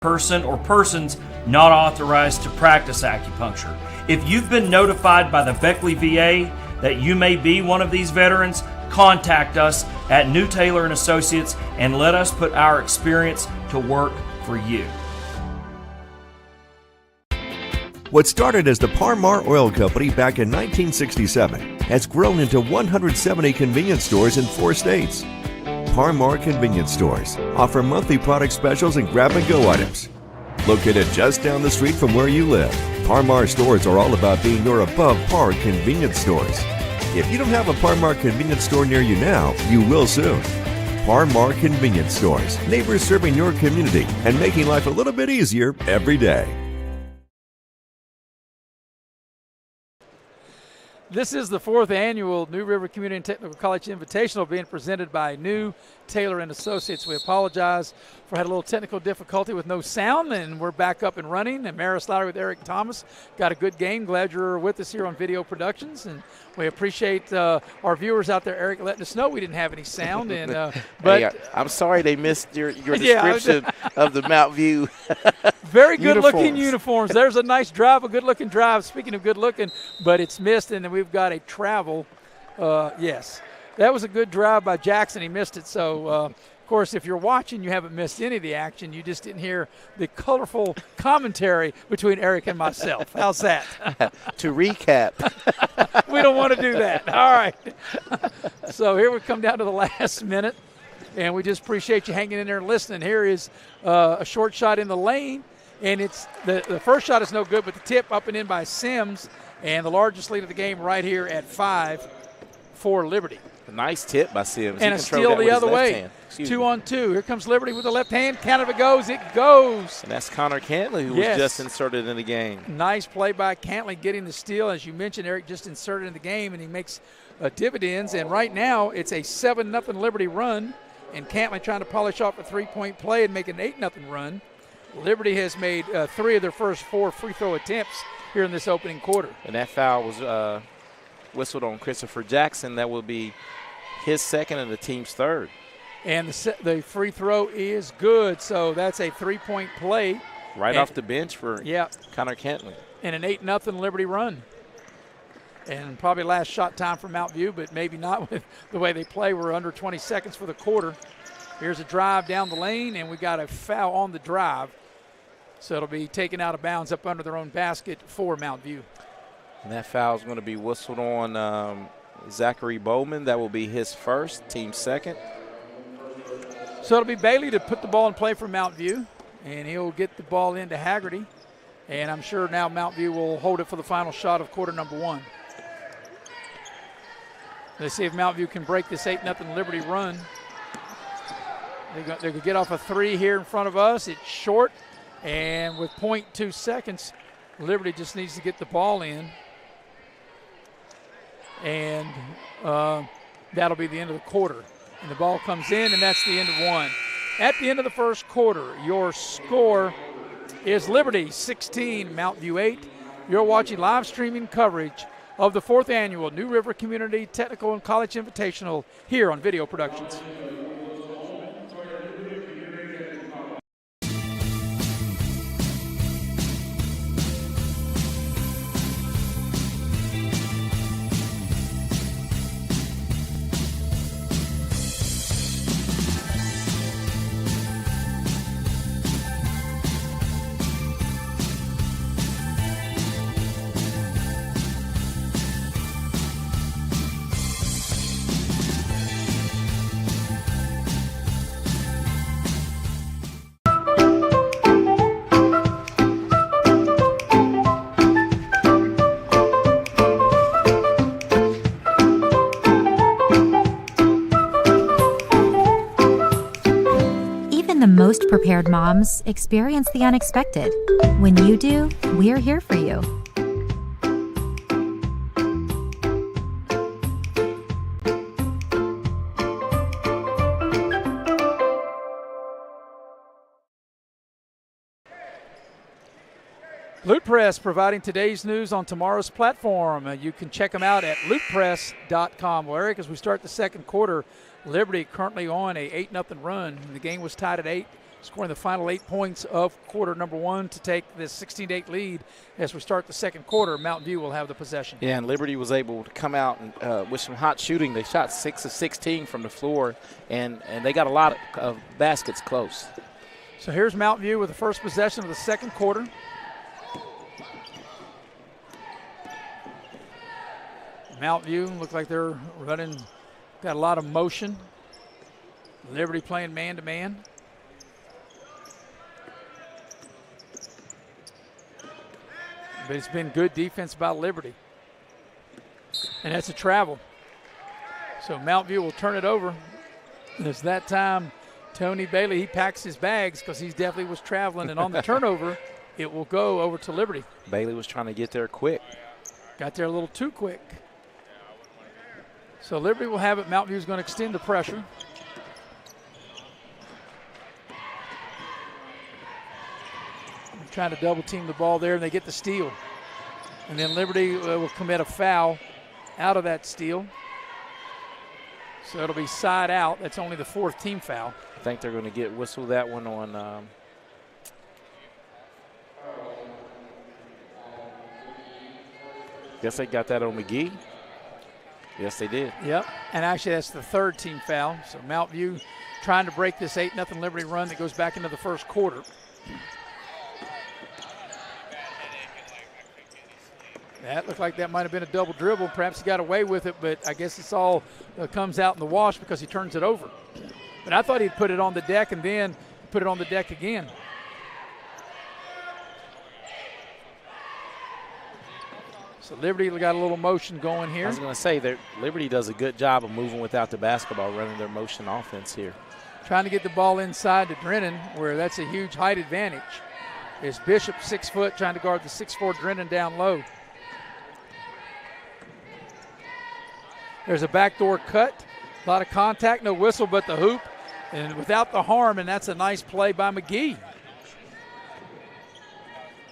person or persons not authorized to practice acupuncture. If you've been notified by the Beckley VA that you may be one of these veterans, contact us at New Taylor & Associates and let us put our experience to work for you. What started as the Par-Mar Oil Company back in 1967 has grown into 170 convenience stores in 4 states. Par-Mar Convenience Stores offer monthly product specials and grab-and-go items. Located just down the street from where you live, Par-Mar stores are all about being your above-par convenience stores. If you don't have a Par-Mar convenience store near you now, you will soon. Par-Mar Convenience Stores, neighbors serving your community and making life a little bit easier every day. This is the 4th annual New River Community and Technical College Invitational being presented by New Taylor & Associates. We apologize for had a little technical difficulty with no sound, and we're back up and running. And Maris Lowry with Eric Thomas got a good game. Glad you're with us here on Video Productions, and we appreciate our viewers out there, Eric, letting us know we didn't have any sound. And but hey, I'm sorry they missed your description of the Mount View. Very good-looking uniforms. There's a nice drive, a good-looking drive. Speaking of good-looking, but it's missed, and then we've got a travel. Yes, that was a good drive by Jackson. He missed it. So, of course, if you're watching, you haven't missed any of the action. You just didn't hear the colorful commentary between Eric and myself. How's that? To recap. We don't want to do that. All right. So here we come down to the last minute, and we just appreciate you hanging in there and listening. Here is a short shot in the lane. And it's the first shot is no good, but the tip up and in by Sims, and the largest lead of the game right here at 5 for Liberty. A nice tip by Sims. And a steal the other way. 2-on-2. Here comes Liberty with the left hand. Count if it goes. It goes. And that's Connor Cantley, who was just inserted in the game. Nice play by Cantley getting the steal. As you mentioned, Eric just inserted in the game, and he makes dividends. And right now it's a 7-0 Liberty run, and Cantley trying to polish off a 3-point play and make an 8-0 run. Liberty has made 3 of their first 4 free throw attempts here in this opening quarter. And that foul was whistled on Christopher Jackson. That will be his second and the team's third. And the free throw is good, so that's a 3-point play. Right off the bench for Connor Cantley. And an 8-0 Liberty run. And probably last shot time for Mount View, but maybe not with the way they play. We're under 20 seconds for the quarter. Here's a drive down the lane, and we got a foul on the drive. So it'll be taken out of bounds up under their own basket for Mount View. And that foul is going to be whistled on Zachary Bowman. That will be his first, team second. So it'll be Bailey to put the ball in play for Mount View, and he'll get the ball into Haggerty. And I'm sure now Mount View will hold it for the final shot of quarter number 1. Let's see if Mount View can break this 8-0 Liberty run. They could get off a 3 here in front of us. It's short. And with 0.2 seconds, Liberty just needs to get the ball in. And that'll be the end of the quarter. And the ball comes in, and that's the end of 1. At the end of the first quarter, your score is Liberty 16, Mount View 8. You're watching live streaming coverage of the 4th annual New River Community Technical and College Invitational here on Video Productions. Most prepared moms experience the unexpected. When you do, we're here for you. Loot Press providing today's news on tomorrow's platform. You can check them out at lootpress.com. Well, Eric, as we start the second quarter, Liberty currently on a 8-0 run. The game was tied at 8. scoring the final 8 points of quarter number 1 to take this 16-8 lead as we start the second quarter. Mountain View will have the possession. Yeah, and Liberty was able to come out and, with some hot shooting. They shot 6 of 16 from the floor, and they got a lot of baskets close. So here's Mountain View with the first possession of the second quarter. Mountain View look like they're running, got a lot of motion. Liberty playing man-to-man. But it's been good defense by Liberty. And that's a travel. So Mountain View will turn it over. And it's that time, Tony Bailey, he packs his bags because he definitely was traveling. And on the turnover, it will go over to Liberty. Bailey was trying to get there quick. Got there a little too quick. So Liberty will have it. Mountain View is going to extend the pressure. Trying to double team the ball there, and they get the steal. And then Liberty will commit a foul out of that steal. So it'll be side out. That's only the 4th team foul. I think they're going to whistle that one on guess they got that on McGee. Yes, they did. Yep, and actually that's the 3rd team foul. So Mountain View trying to break this 8-0 Liberty run that goes back into the first quarter. That looked like that might have been a double dribble. Perhaps he got away with it, but I guess it's all comes out in the wash because he turns it over. But I thought he'd put it on the deck and then put it on the deck again. So Liberty got a little motion going here. I was going to say that Liberty does a good job of moving without the basketball, running their motion offense here. Trying to get the ball inside to Drennan, where that's a huge height advantage. Is Bishop 6 foot trying to guard the 6'4" Drennan down low. There's a backdoor cut, a lot of contact, no whistle but the hoop, and without the harm, and that's a nice play by McGee.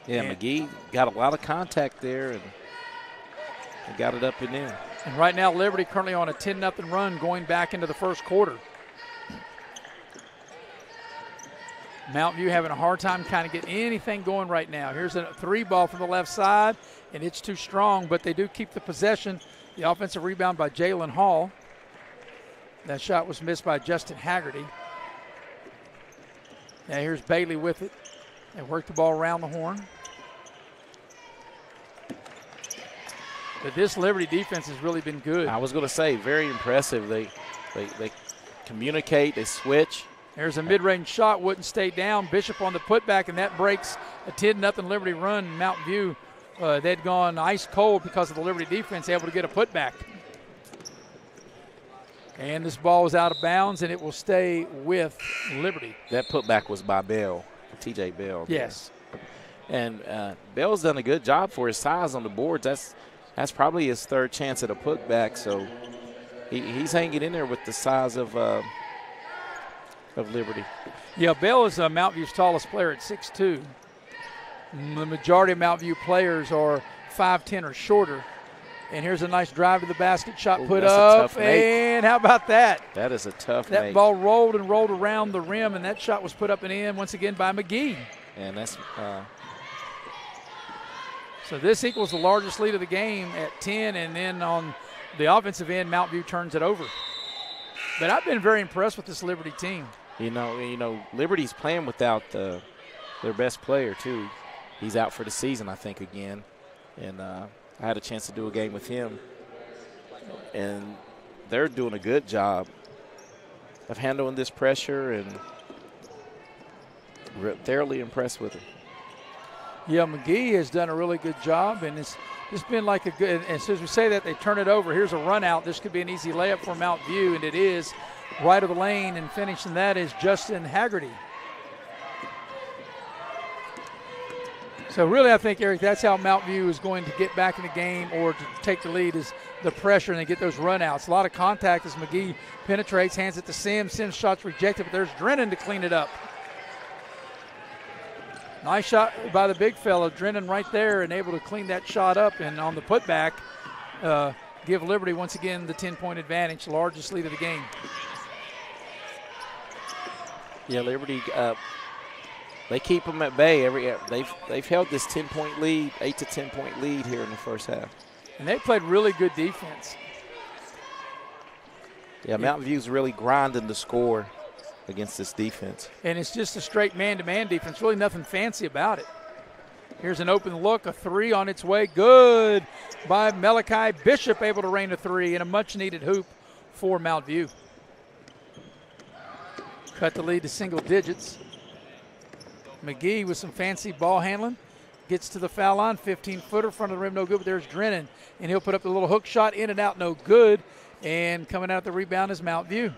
Yeah, and McGee got a lot of contact there and got it up and in. And right now, Liberty currently on a 10-0 run going back into the first quarter. Mountain View having a hard time kind of getting anything going right now. Here's a 3 ball from the left side, and it's too strong, but they do keep the possession. The offensive rebound by Jalen Hall. That shot was missed by Justin Haggerty. Now here's Bailey with it. They work the ball around the horn. But this Liberty defense has really been good. I was going to say, very impressive. They communicate, they switch. There's a mid-range shot, wouldn't stay down. Bishop on the putback, and that breaks a 10-0 Liberty run. Mountain View, they'd gone ice cold because of the Liberty defense, able to get a putback. And this ball is out of bounds, and it will stay with Liberty. That putback was by Bell, T.J. Bell. Yes. And Bell's done a good job for his size on the boards. That's probably his 3rd chance at a putback, so he's hanging in there with the size of Liberty. Yeah, Bell is Mountain View's tallest player at 6'2". The majority of Mountain View players are 5'10" or shorter. And here's a nice drive to the basket, shot put up, and how about that? That is a tough That make. ball rolled and rolled around the rim, and that shot was put up and in once again by McGee. And that's so this equals the largest lead of the game at 10, and then on the offensive end, Mountain View turns it over. But I've been very impressed with this Liberty team. You know, Liberty's playing without their best player too. He's out for the season, I think, again. And I had a chance to do a game with him, and they're doing a good job of handling this pressure, and we're thoroughly impressed with him. Yeah, McGee has done a really good job, and it's been like a good – as soon as we say that, they turn it over. Here's a run out. This could be an easy layup for Mountain View, and it is right of the lane, and finishing that is Justin Haggerty. So really, I think, Eric, that's how Mountain View is going to get back in the game or to take the lead, is the pressure and then get those run-outs. A lot of contact as McGee penetrates, hands it to Sims. Sims' shot's rejected, but there's Drennan to clean it up. Nice shot by the big fellow, Drennan right there, and able to clean that shot up. And on the putback, give Liberty once again the 10-point advantage, the largest lead of the game. Yeah, Liberty, they keep them at bay. They've held this 10-point lead, 8 to 10-point lead here in the first half. And they played really good defense. Yeah, Mountain View's really grinding the score against this defense. And it's just a straight man-to-man defense, really nothing fancy about it. Here's an open look, a three on its way. Good by Malachi Bishop, able to rain a three and a much-needed hoop for Mountain View. Cut the lead to single digits. McGee with some fancy ball handling. Gets to the foul line, 15-footer, front of the rim, no good, but there's Drennan. And he'll put up a little hook shot, in and out, no good. And coming out the rebound is Mountain View.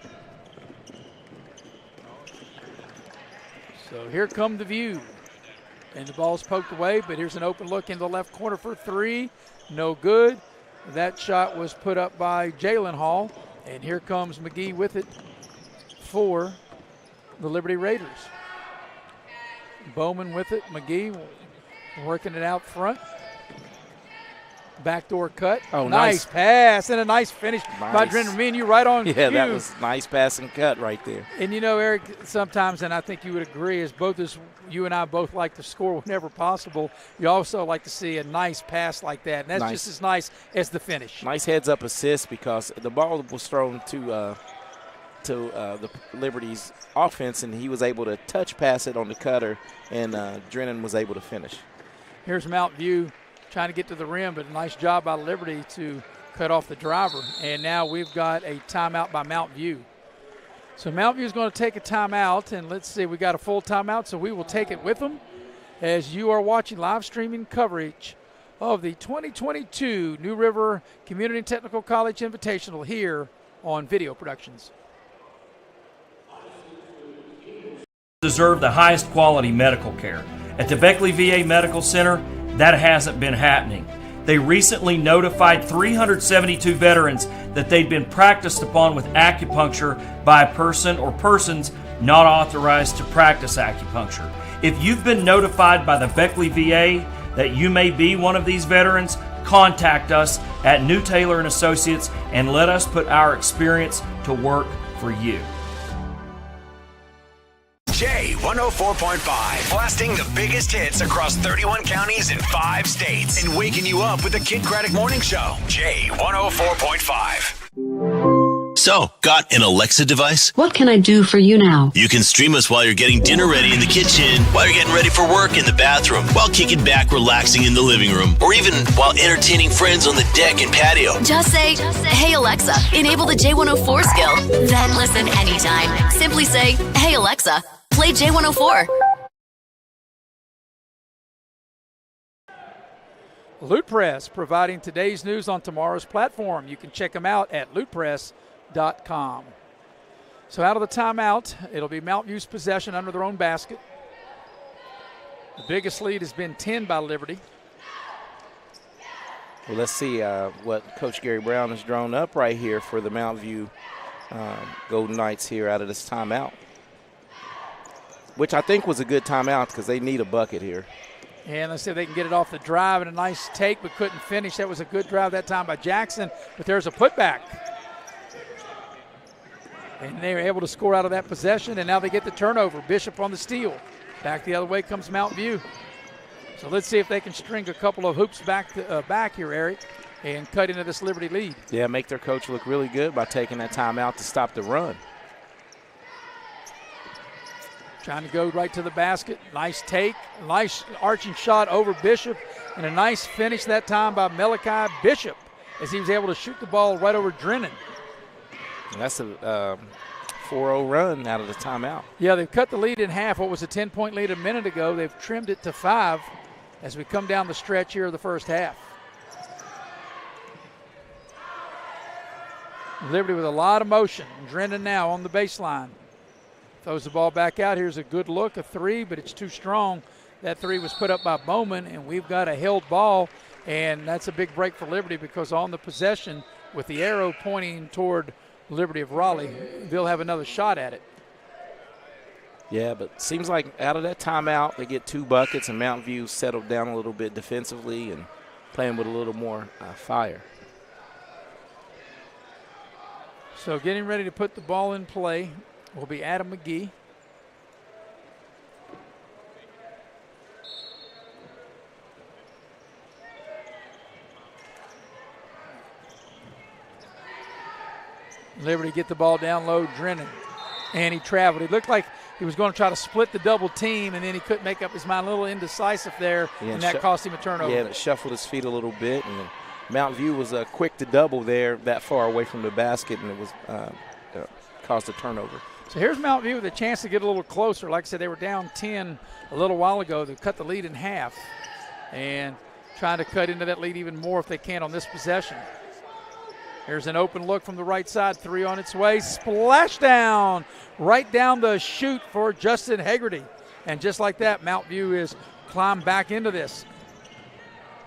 So here come the View. And the ball's poked away, but here's an open look in the left corner for three. No good. That shot was put up by Jalen Hall. And here comes McGee with it for the Liberty Raiders. Bowman with it. McGee working it out front. Backdoor cut. Oh, nice pass and a nice finish by Drennan. Me and you right on Yeah, cue. that was nice pass and cut right there. And you know, Eric, sometimes, and I think you would agree, as you and I both like to score whenever possible, you also like to see a nice pass like that. And that's just as nice as the finish. Nice heads-up assist because the ball was thrown to the Liberty's offense, and he was able to touch pass it on the cutter, and Drennan was able to finish. Here's Mountain View trying to get to the rim, but a nice job by Liberty to cut off the driver. And now we've got a timeout by Mountain View. So Mountain View is going to take a timeout, and let's see, we got a full timeout, so we will take it with them as you are watching live streaming coverage of the 2022 New River Community Technical College Invitational here on Video Productions. Deserve the highest quality medical care. At the Beckley VA Medical Center, that hasn't been happening. They recently notified 372 veterans that they'd been practiced upon with acupuncture by a person or persons not authorized to practice acupuncture. If you've been notified by the Beckley VA that you may be one of these veterans, contact us at New Taylor and Associates and let us put our experience to work for you. J104.5, blasting the biggest hits across 31 counties in 5 states and waking you up with the Kid Craddock Morning Show. J104.5. So, got an Alexa device? What can I do for you now? You can stream us while you're getting dinner ready in the kitchen, while you're getting ready for work in the bathroom, while kicking back, relaxing in the living room, or even while entertaining friends on the deck and patio. Just say, "Hey Alexa, enable the J104 skill." Then listen anytime. Simply say, "Hey Alexa, play J104." Loot Press, providing today's news on tomorrow's platform. You can check them out at lootpress.com. So out of the timeout, it'll be Mountain View's possession under their own basket. The biggest lead has been 10 by Liberty. Well, let's see what Coach Gary Brown has drawn up right here for the Mountain View Golden Knights here out of this timeout, which I think was a good timeout because they need a bucket here. And let's see if they can get it off the drive, and a nice take but couldn't finish. That was a good drive that time by Jackson, but there's a putback. And they were able to score out of that possession, and now they get the turnover. Bishop on the steal. Back the other way comes Mountain View. So let's see if they can string a couple of hoops back here, Eric, and cut into this Liberty lead. Yeah, make their coach look really good by taking that timeout to stop the run. Trying to go right to the basket. Nice take. Nice arching shot over Bishop. And a nice finish that time by Malachi Bishop as he was able to shoot the ball right over Drennan. And that's a 4-0 run out of the timeout. Yeah, they've cut the lead in half. What was a 10-point lead a minute ago, they've trimmed it to 5 as we come down the stretch here of the first half. Liberty with a lot of motion. Drennan now on the baseline. Throws the ball back out. Here's a good look, a three, but it's too strong. That three was put up by Bowman, and we've got a held ball, and that's a big break for Liberty because on the possession, with the arrow pointing toward Liberty of Raleigh, they'll have another shot at it. Yeah, but seems like out of that timeout, they get 2 buckets, and Mountain View settled down a little bit defensively and playing with a little more fire. So getting ready to put the ball in play will be Adam McGee. Liberty get the ball down low, Drennan. And he traveled. He looked like he was going to try to split the double team, and then he couldn't make up his mind. A little indecisive there, and that cost him a turnover. Yeah, it shuffled his feet a little bit, and Mountain View was quick to double there that far away from the basket, and it was caused a turnover. So here's Mountain View with a chance to get a little closer. Like I said, they were down 10 a little while ago. They cut the lead in half and trying to cut into that lead even more if they can on this possession. Here's an open look from the right side. 3 on its way. Splash down right down the chute for Justin Hagerty. And just like that, Mountain View is climbed back into this.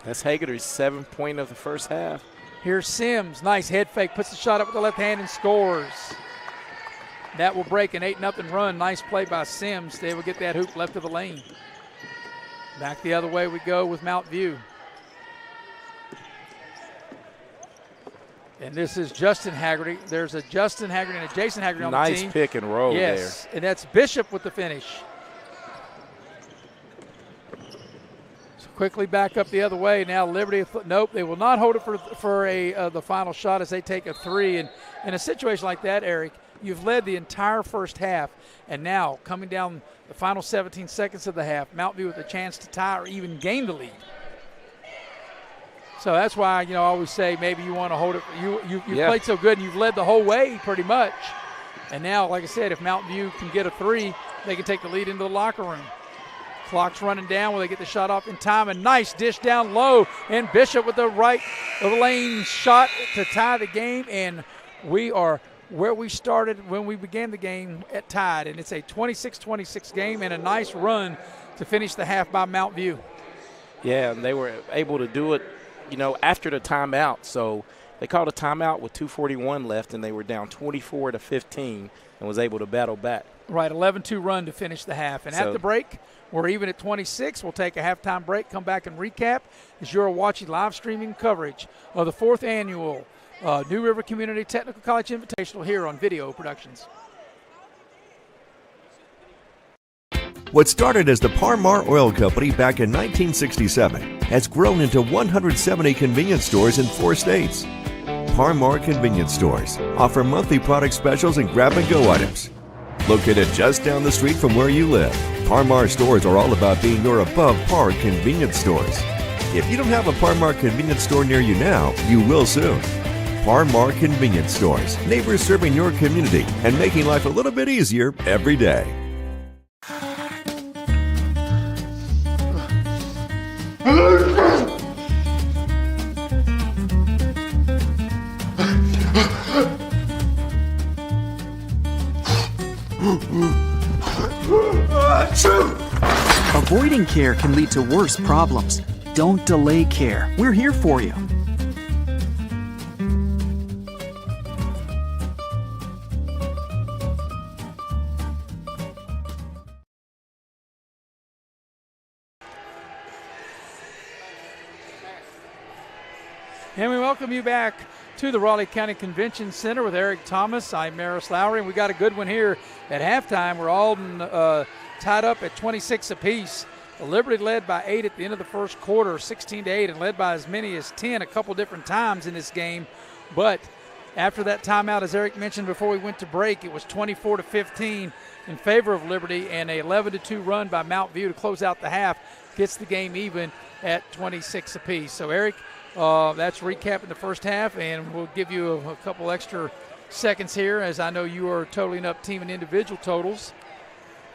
That's Hagerty's 7th point of the first half. Here's Sims. Nice head fake. Puts the shot up with the left hand and scores. That will break an 8-0 run. Nice play by Sims. They will get that hoop left of the lane. Back the other way we go with Mountain View. And this is Justin Hagerty. There's a Justin Hagerty and a Jason Hagerty on the team. Nice pick and roll there. Yes, and that's Bishop with the finish. So quickly back up the other way. Now Liberty, nope, they will not hold it for the final shot as they take a 3. And in a situation like that, Eric, you've led the entire first half, and now coming down the final 17 seconds of the half, Mountain View with a chance to tie or even gain the lead. So that's why, I always say maybe you want to hold it. You played so good and you've led the whole way pretty much. And now, like I said, if Mountain View can get a 3, they can take the lead into the locker room. Clock's running down when they get the shot off in time. A nice dish down low. And Bishop with the right of the lane shot to tie the game. And we are where we started when we began the game at tied. And it's a 26-26 game and a nice run to finish the half by Mountain View. Yeah, and they were able to do it, after the timeout. So they called a timeout with 2:41 left, and they were down 24-15 and was able to battle back. Right, 11-2 run to finish the half. And at the break, we're even at 26. We'll take a halftime break, come back and recap as you're watching live streaming coverage of the 4th annual New River Community Technical College Invitational here on Video Productions. What started as the Par-Mar Oil Company back in 1967 has grown into 170 convenience stores in 4 states. Par-Mar Convenience Stores offer monthly product specials and grab-and-go items. Located just down the street from where you live, Par-Mar stores are all about being your above-par convenience stores. If you don't have a Par-Mar convenience store near you now, you will soon. Par-Mar Convenience Stores, neighbors serving your community and making life a little bit easier every day. Avoiding care can lead to worse problems. Don't delay care. We're here for you. And we welcome you back to the Raleigh County Convention Center with Eric Thomas. I'm Maris Lowry, and we got a good one here at halftime. We're all tied up at 26 apiece. Liberty led by 8 at the end of the first quarter, 16-8, and led by as many as 10 a couple different times in this game. But after that timeout, as Eric mentioned before we went to break, it was 24-15 in favor of Liberty, and a 11-2 run by Mountain View to close out the half gets the game even at 26 apiece. So, Eric, that's recapping the first half, and we'll give you a couple extra seconds here, as I know you are totaling up team and individual totals,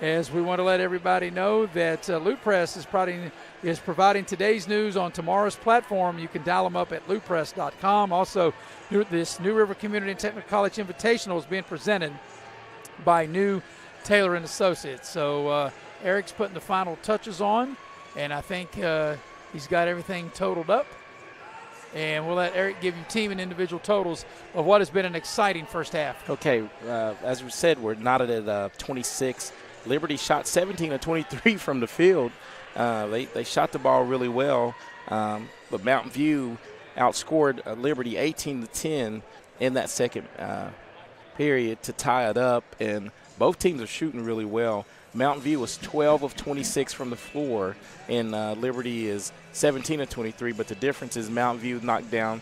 as we want to let everybody know that Loot Press is providing today's news on tomorrow's platform. You can dial them up at lootpress.com. Also, this New River Community and Technical College Invitational is being presented by New Taylor and Associates. So Eric's putting the final touches on, and I think he's got everything totaled up. And we'll let Eric give you team and individual totals of what has been an exciting first half. Okay, as we said, we're knotted at 26. Liberty shot 17 of 23 from the field. They shot the ball really well, but Mountain View outscored Liberty 18-10 in that second period to tie it up, and both teams are shooting really well. Mountain View was 12 of 26 from the floor, and Liberty is 17 of 23, but the difference is Mountain View knocked down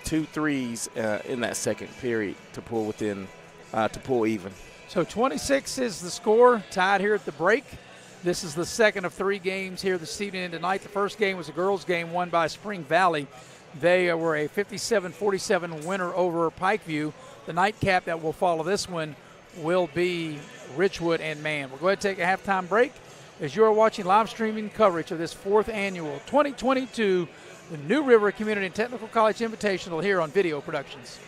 2 threes in that second period to pull even. So 26 is the score, tied here at the break. This is the second of 3 games here this evening and tonight. The first game was a girls' game won by Spring Valley. They were a 57-47 winner over Pikeview. The nightcap that will follow this one will be Richwood and Man. We'll go ahead and take a halftime break as you are watching live streaming coverage of this 4th annual 2022 the New River Community and Technical College Invitational here on Video Productions.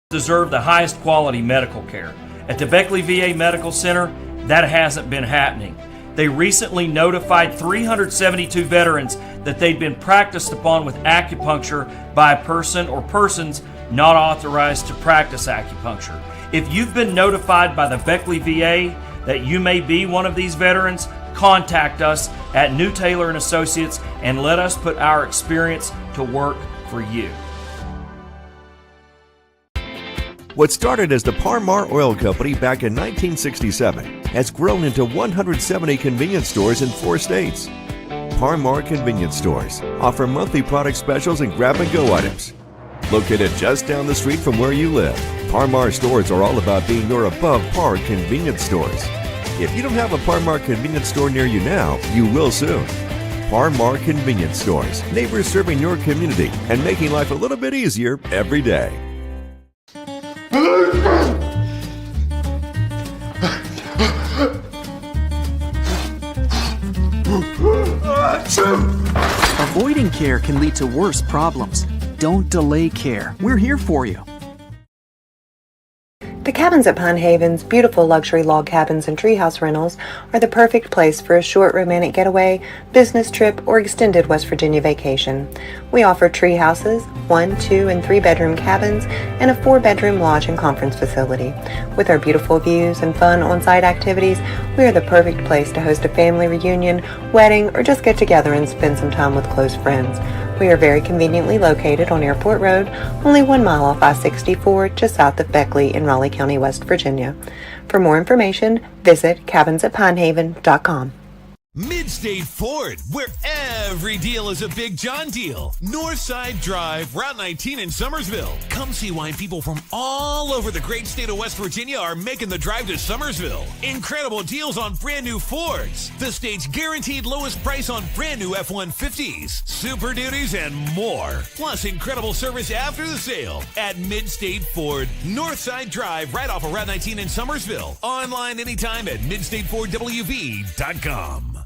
Deserve the highest quality medical care. At the Beckley VA Medical Center, that hasn't been happening. They recently notified 372 veterans that they'd been practiced upon with acupuncture by a person or persons not authorized to practice acupuncture. If you've been notified by the Beckley VA that you may be one of these veterans, contact us at New Taylor & Associates and let us put our experience to work for you. What started as the Par-Mar Oil Company back in 1967 has grown into 170 convenience stores in 4 states. Par-Mar Convenience Stores offer monthly product specials and grab-and-go items. Located just down the street from where you live, Par-Mar stores are all about being your above-par convenience stores. If you don't have a Par-Mar convenience store near you now, you will soon. Par-Mar Convenience Stores, neighbors serving your community and making life a little bit easier every day. Avoiding care can lead to worse problems. Don't delay care. We're here for you. The cabins at Pine Haven's beautiful luxury log cabins and treehouse rentals are the perfect place for a short romantic getaway, business trip, or extended West Virginia vacation. We offer tree houses, 1, 2, and 3 bedroom cabins, and a 4-bedroom lodge and conference facility. With our beautiful views and fun on-site activities, we are the perfect place to host a family reunion, wedding, or just get together and spend some time with close friends. We are very conveniently located on Airport Road, only 1 mile off I-64, just south of Beckley in Raleigh County, West Virginia. For more information, visit cabinsatpinehaven.com. Midstate Ford, where every deal is a Big John deal. Northside Drive, Route 19 in Summersville. Come see why people from all over the great state of West Virginia are making the drive to Summersville. Incredible deals on brand new Fords. The state's guaranteed lowest price on brand new F-150s, Super Duties, and more. Plus incredible service after the sale at Midstate Ford, Northside Drive, right off of Route 19 in Summersville. Online anytime at midstatefordwv.com.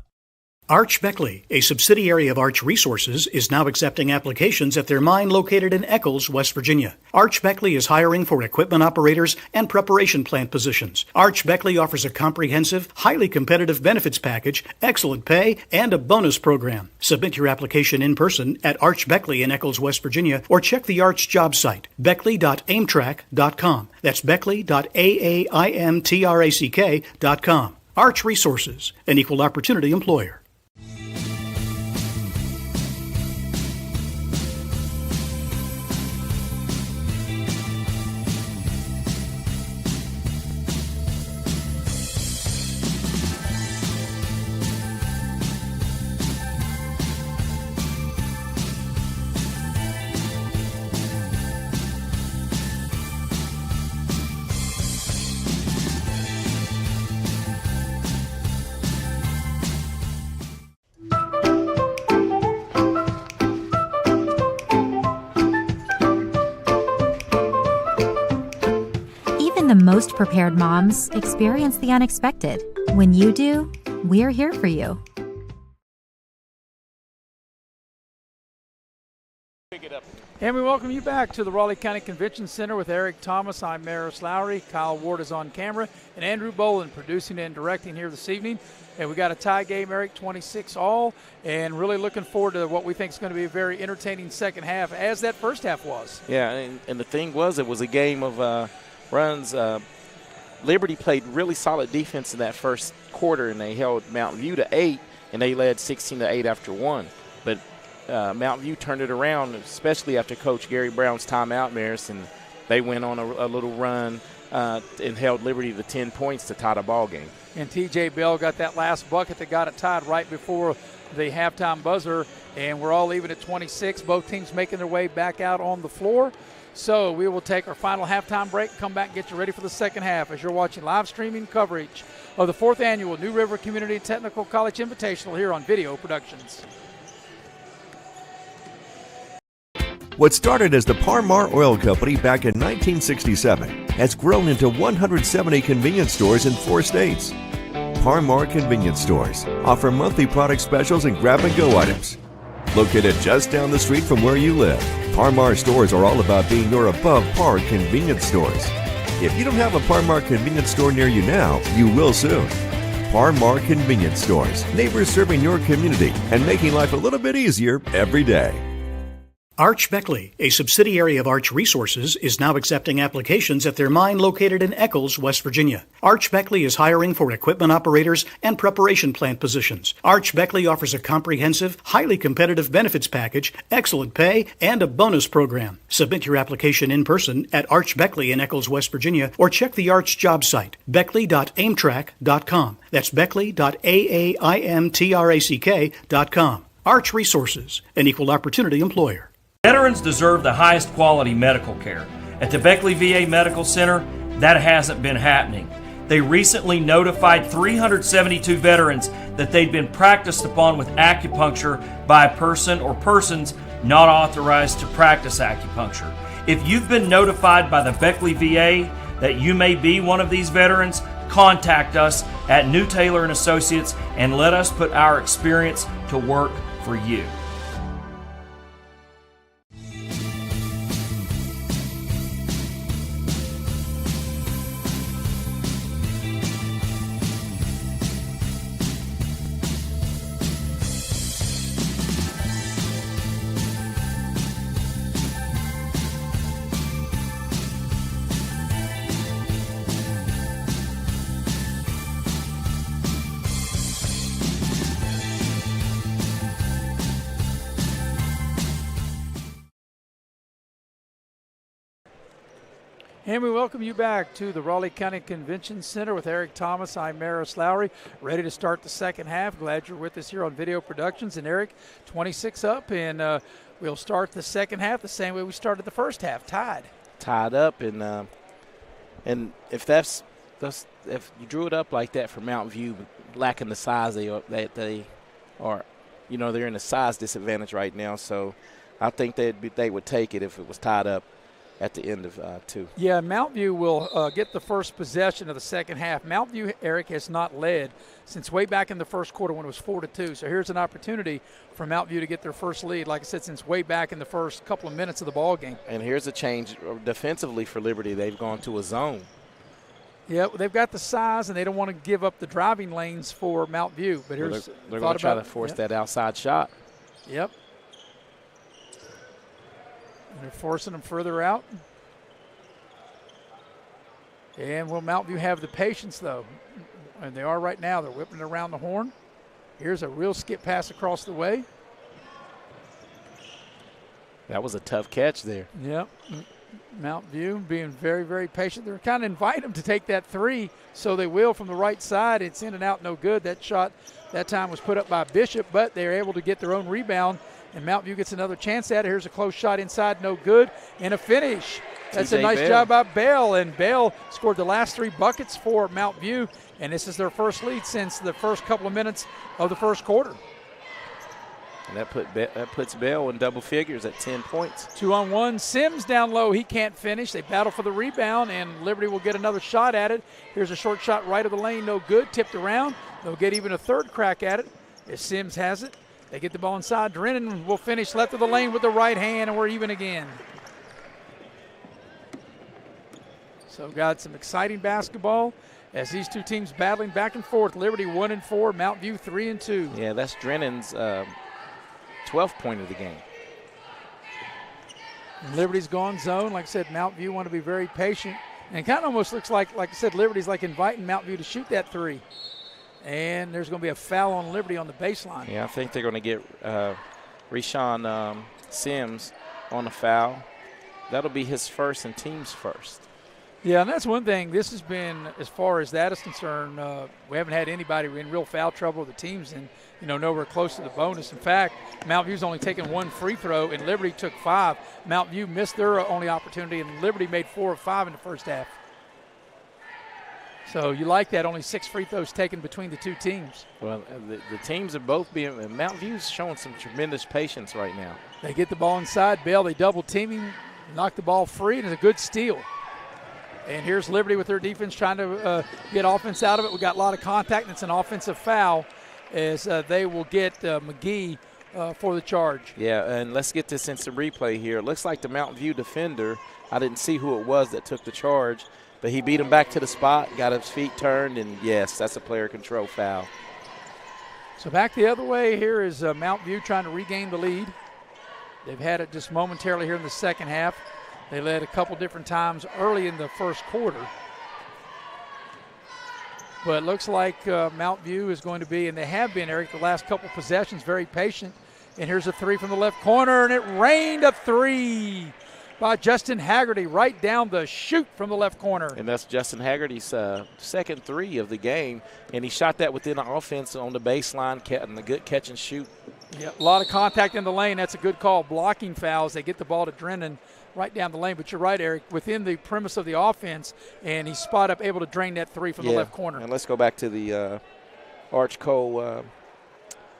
Arch Beckley, a subsidiary of Arch Resources, is now accepting applications at their mine located in Eccles, West Virginia. Arch Beckley is hiring for equipment operators and preparation plant positions. Arch Beckley offers a comprehensive, highly competitive benefits package, excellent pay, and a bonus program. Submit your application in person at Arch Beckley in Eccles, West Virginia, or check the Arch job site, beckley.aimtrack.com. That's beckley.aimtrack.com. Arch Resources, an equal opportunity employer. The most prepared moms experience the unexpected. When you do, we're here for you. And we welcome you back to the Raleigh County Convention Center with Eric Thomas. I'm Maris Lowry. Kyle Ward is on camera, and Andrew Boland producing and directing here this evening. And we got a tie game, Eric, 26 all, and really looking forward to what we think is going to be a very entertaining second half, as that first half was. Yeah, and the thing was, it was a game of runs. Liberty played really solid defense in that first quarter, and they held Mountain View to 8, and they led 16-8 after 1. But Mountain View turned it around, especially after Coach Gary Brown's timeout, Maris, and they went on a little run and held Liberty to 10 points to tie the ball game. And T.J. Bell got that last bucket that got it tied right before the halftime buzzer, and we're all even at 26. Both teams making their way back out on the floor. So we will take our final halftime break, come back and get you ready for the second half as you're watching live streaming coverage of the 4th Annual New River Community Technical College Invitational here on Video Productions. What started as the Par-Mar Oil Company back in 1967 has grown into 170 convenience stores in 4 states. Par-Mar convenience stores offer monthly product specials and grab-and-go items. Located just down the street from where you live, Par-Mar stores are all about being your above-par convenience stores. If you don't have a Par-Mar convenience store near you now, you will soon. Par-Mar convenience stores, neighbors serving your community and making life a little bit easier every day. Arch Beckley, a subsidiary of Arch Resources, is now accepting applications at their mine located in Eccles, West Virginia. Arch Beckley is hiring for equipment operators and preparation plant positions. Arch Beckley offers a comprehensive, highly competitive benefits package, excellent pay, and a bonus program. Submit your application in person at Arch Beckley in Eccles, West Virginia, or check the Arch job site, beckley.aimtrack.com. That's beckley.aimtrack.com. Arch Resources, an equal opportunity employer. Veterans deserve the highest quality medical care. At the Beckley VA Medical Center, that hasn't been happening. They recently notified 372 veterans that they'd been practiced upon with acupuncture by a person or persons not authorized to practice acupuncture. If you've been notified by the Beckley VA that you may be one of these veterans, contact us at New Taylor & Associates and let us put our experience to work for you. And we welcome you back to the Raleigh County Convention Center with Eric Thomas. I'm Maris Lowry, ready to start the second half. Glad you're with us here on Video Productions. And Eric, 26 up, and we'll start the second half the same way we started the first half, tied. Tied up, and if if you drew it up like that for Mount View, lacking the size they are, they're in a size disadvantage right now. So I think they would take it if it was tied up at the end of 2. Yeah, Mount View will get the first possession of the second half. Mount View, Eric, has not led since way back in the first quarter when it was 4-2. So here's an opportunity for Mount View to get their first lead, like I said, since way back in the first couple of minutes of the ball game. And here's a change defensively for Liberty. They've gone to a zone. Yeah, they've got the size, and they don't want to give up the driving lanes for Mount View. But here's they're going to try to force that outside shot. Yep. And they're forcing them further out. And will Mount View have the patience, though? And they are right now. They're whipping it around the horn. Here's a real skip pass across the way. That was a tough catch there. Yep. Mount View being very, very patient. They're kind of inviting them to take that three, so they will from the right side. It's in and out, no good. That shot that time was put up by Bishop, but they're able to get their own rebound. And Mount View gets another chance at it. Here's a close shot inside, no good, and a finish. That's a nice job by Bell, and Bell scored the last 3 buckets for Mount View, and this is their first lead since the first couple of minutes of the first quarter. And that puts Bell in double figures at 10 points. 2-on-1. Sims down low. He can't finish. They battle for the rebound, and Liberty will get another shot at it. Here's a short shot right of the lane, no good. Tipped around. They'll get even a third crack at it as Sims has it. They get the ball inside. Drennan will finish left of the lane with the right hand, and we're even again. So got some exciting basketball as these two teams battling back and forth. Liberty 1-4, Mount View 3-2. Yeah, that's Drennan's 12th point of the game. And Liberty's gone zone. Like I said, Mount View want to be very patient. And it kind of almost looks like I said, Liberty's like inviting Mount View to shoot that three. And there's going to be a foul on Liberty on the baseline. Yeah, I think they're going to get Reshawn Sims on a foul. That'll be his first and team's first. Yeah, and that's one thing. This has been, as far as that is concerned, we haven't had anybody in real foul trouble. The team's in, nowhere close to the bonus. In fact, Mount View's only taken 1 free throw, and Liberty took 5. Mount View missed their only opportunity, and Liberty made 4 of 5 in the first half. So you like that, only 6 free throws taken between the two teams. Well, the teams are both being – Mount View's showing some tremendous patience right now. They get the ball inside. Bell, they double-team him, knock the ball free, and it's a good steal. And here's Liberty with their defense trying to get offense out of it. We got a lot of contact, and it's an offensive foul as they will get McGee for the charge. Yeah, and let's get this instant replay here. It looks like the Mountain View defender, I didn't see who it was that took the charge, but he beat him back to the spot, got his feet turned, and, yes, that's a player control foul. So back the other way here is Mount View trying to regain the lead. They've had it just momentarily here in the second half. They led a couple different times early in the first quarter. But it looks like Mount View is going to be, and they have been, Eric, the last couple possessions, very patient. And here's a 3 from the left corner, and it rained a 3 by Justin Haggerty right down the chute from the left corner. And that's Justin Haggerty's second 3 of the game, and he shot that within the offense on the baseline, and a good catch and shoot. Yeah, a lot of contact in the lane. That's a good call. Blocking fouls. They get the ball to Drennan right down the lane. But you're right, Eric, within the premise of the offense, and he's spot up, able to drain that 3 from the left corner. And let's go back to the Arch Cole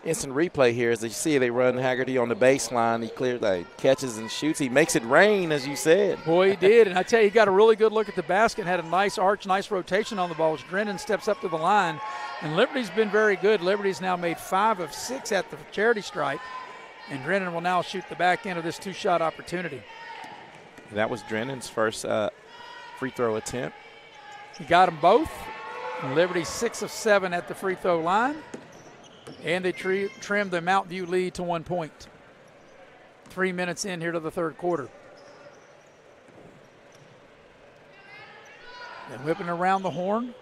instant replay here. As you see, they run Haggerty on the baseline. He clearly catches and shoots. He makes it rain, as you said. Boy, he did. And I tell you, he got a really good look at the basket and had a nice arch, nice rotation on the ball as Drennan steps up to the line. And Liberty's been very good. Liberty's now made 5 of 6 at the charity stripe. And Drennan will now shoot the back end of this 2-shot opportunity. That was Drennan's first free throw attempt. He got them both. And Liberty 6 of 7 at the free throw line. And they trimmed the Mount View lead to 1 point. 3 minutes in here to the third quarter. And whipping around the horn.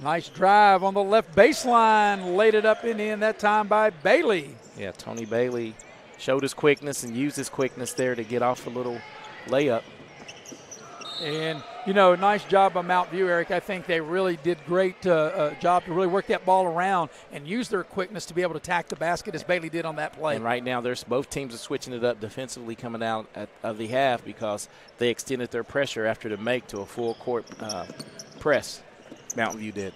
Nice drive on the left baseline. Laid it up and in that time by Bailey. Yeah, Tony Bailey showed his quickness and used his quickness there to get off a little layup. And, nice job by Mount View, Eric. I think they really did great job to really work that ball around and use their quickness to be able to attack the basket as Bailey did on that play. And right now, both teams are switching it up defensively coming out of the half because they extended their pressure after the make to a full court press. Mountain View did.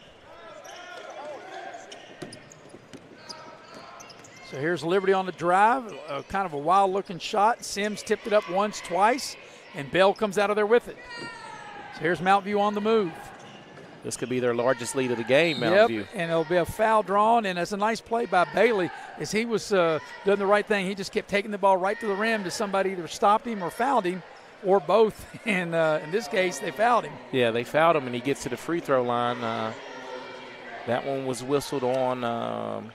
So here's Liberty on the drive, kind of a wild-looking shot. Sims tipped it up once, twice, and Bell comes out of there with it. So here's Mount View on the move. This could be their largest lead of the game, Mountain View. And it'll be a foul drawn, and it's a nice play by Bailey as he was doing the right thing. He just kept taking the ball right to the rim to somebody either stopped him or fouled him, or both. And in this case, they fouled him. Yeah, they fouled him, and he gets to the free throw line. That one was whistled on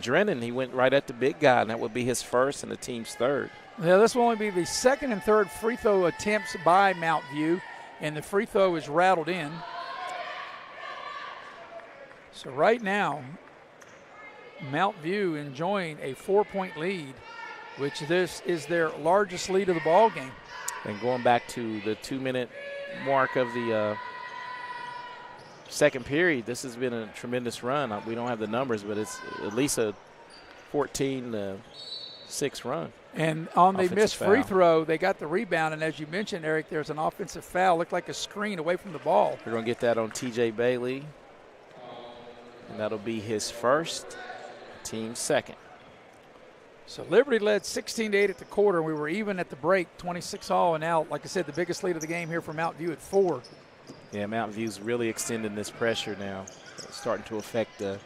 Drennan. He went right at the big guy, and that would be his first and the team's third. Yeah, this will only be the second and third free throw attempts by Mount View, and the free throw is rattled in. So right now, Mount View enjoying a 4-point lead, which this is their largest lead of the ball game. And going back to the 2-minute mark of the second period, this has been a tremendous run. We don't have the numbers, but it's at least a 14-6 run. And on the missed free throw, they got the rebound. And as you mentioned, Eric, there's an offensive foul. Looked like a screen away from the ball. We're going to get that on T.J. Bailey. And that'll be his first, team's second. So Liberty led 16-8 at the quarter. We were even at the break, 26-all. And now, like I said, the biggest lead of the game here for Mount View at 4. Yeah, Mountain View's really extending this pressure now. It's starting to affect the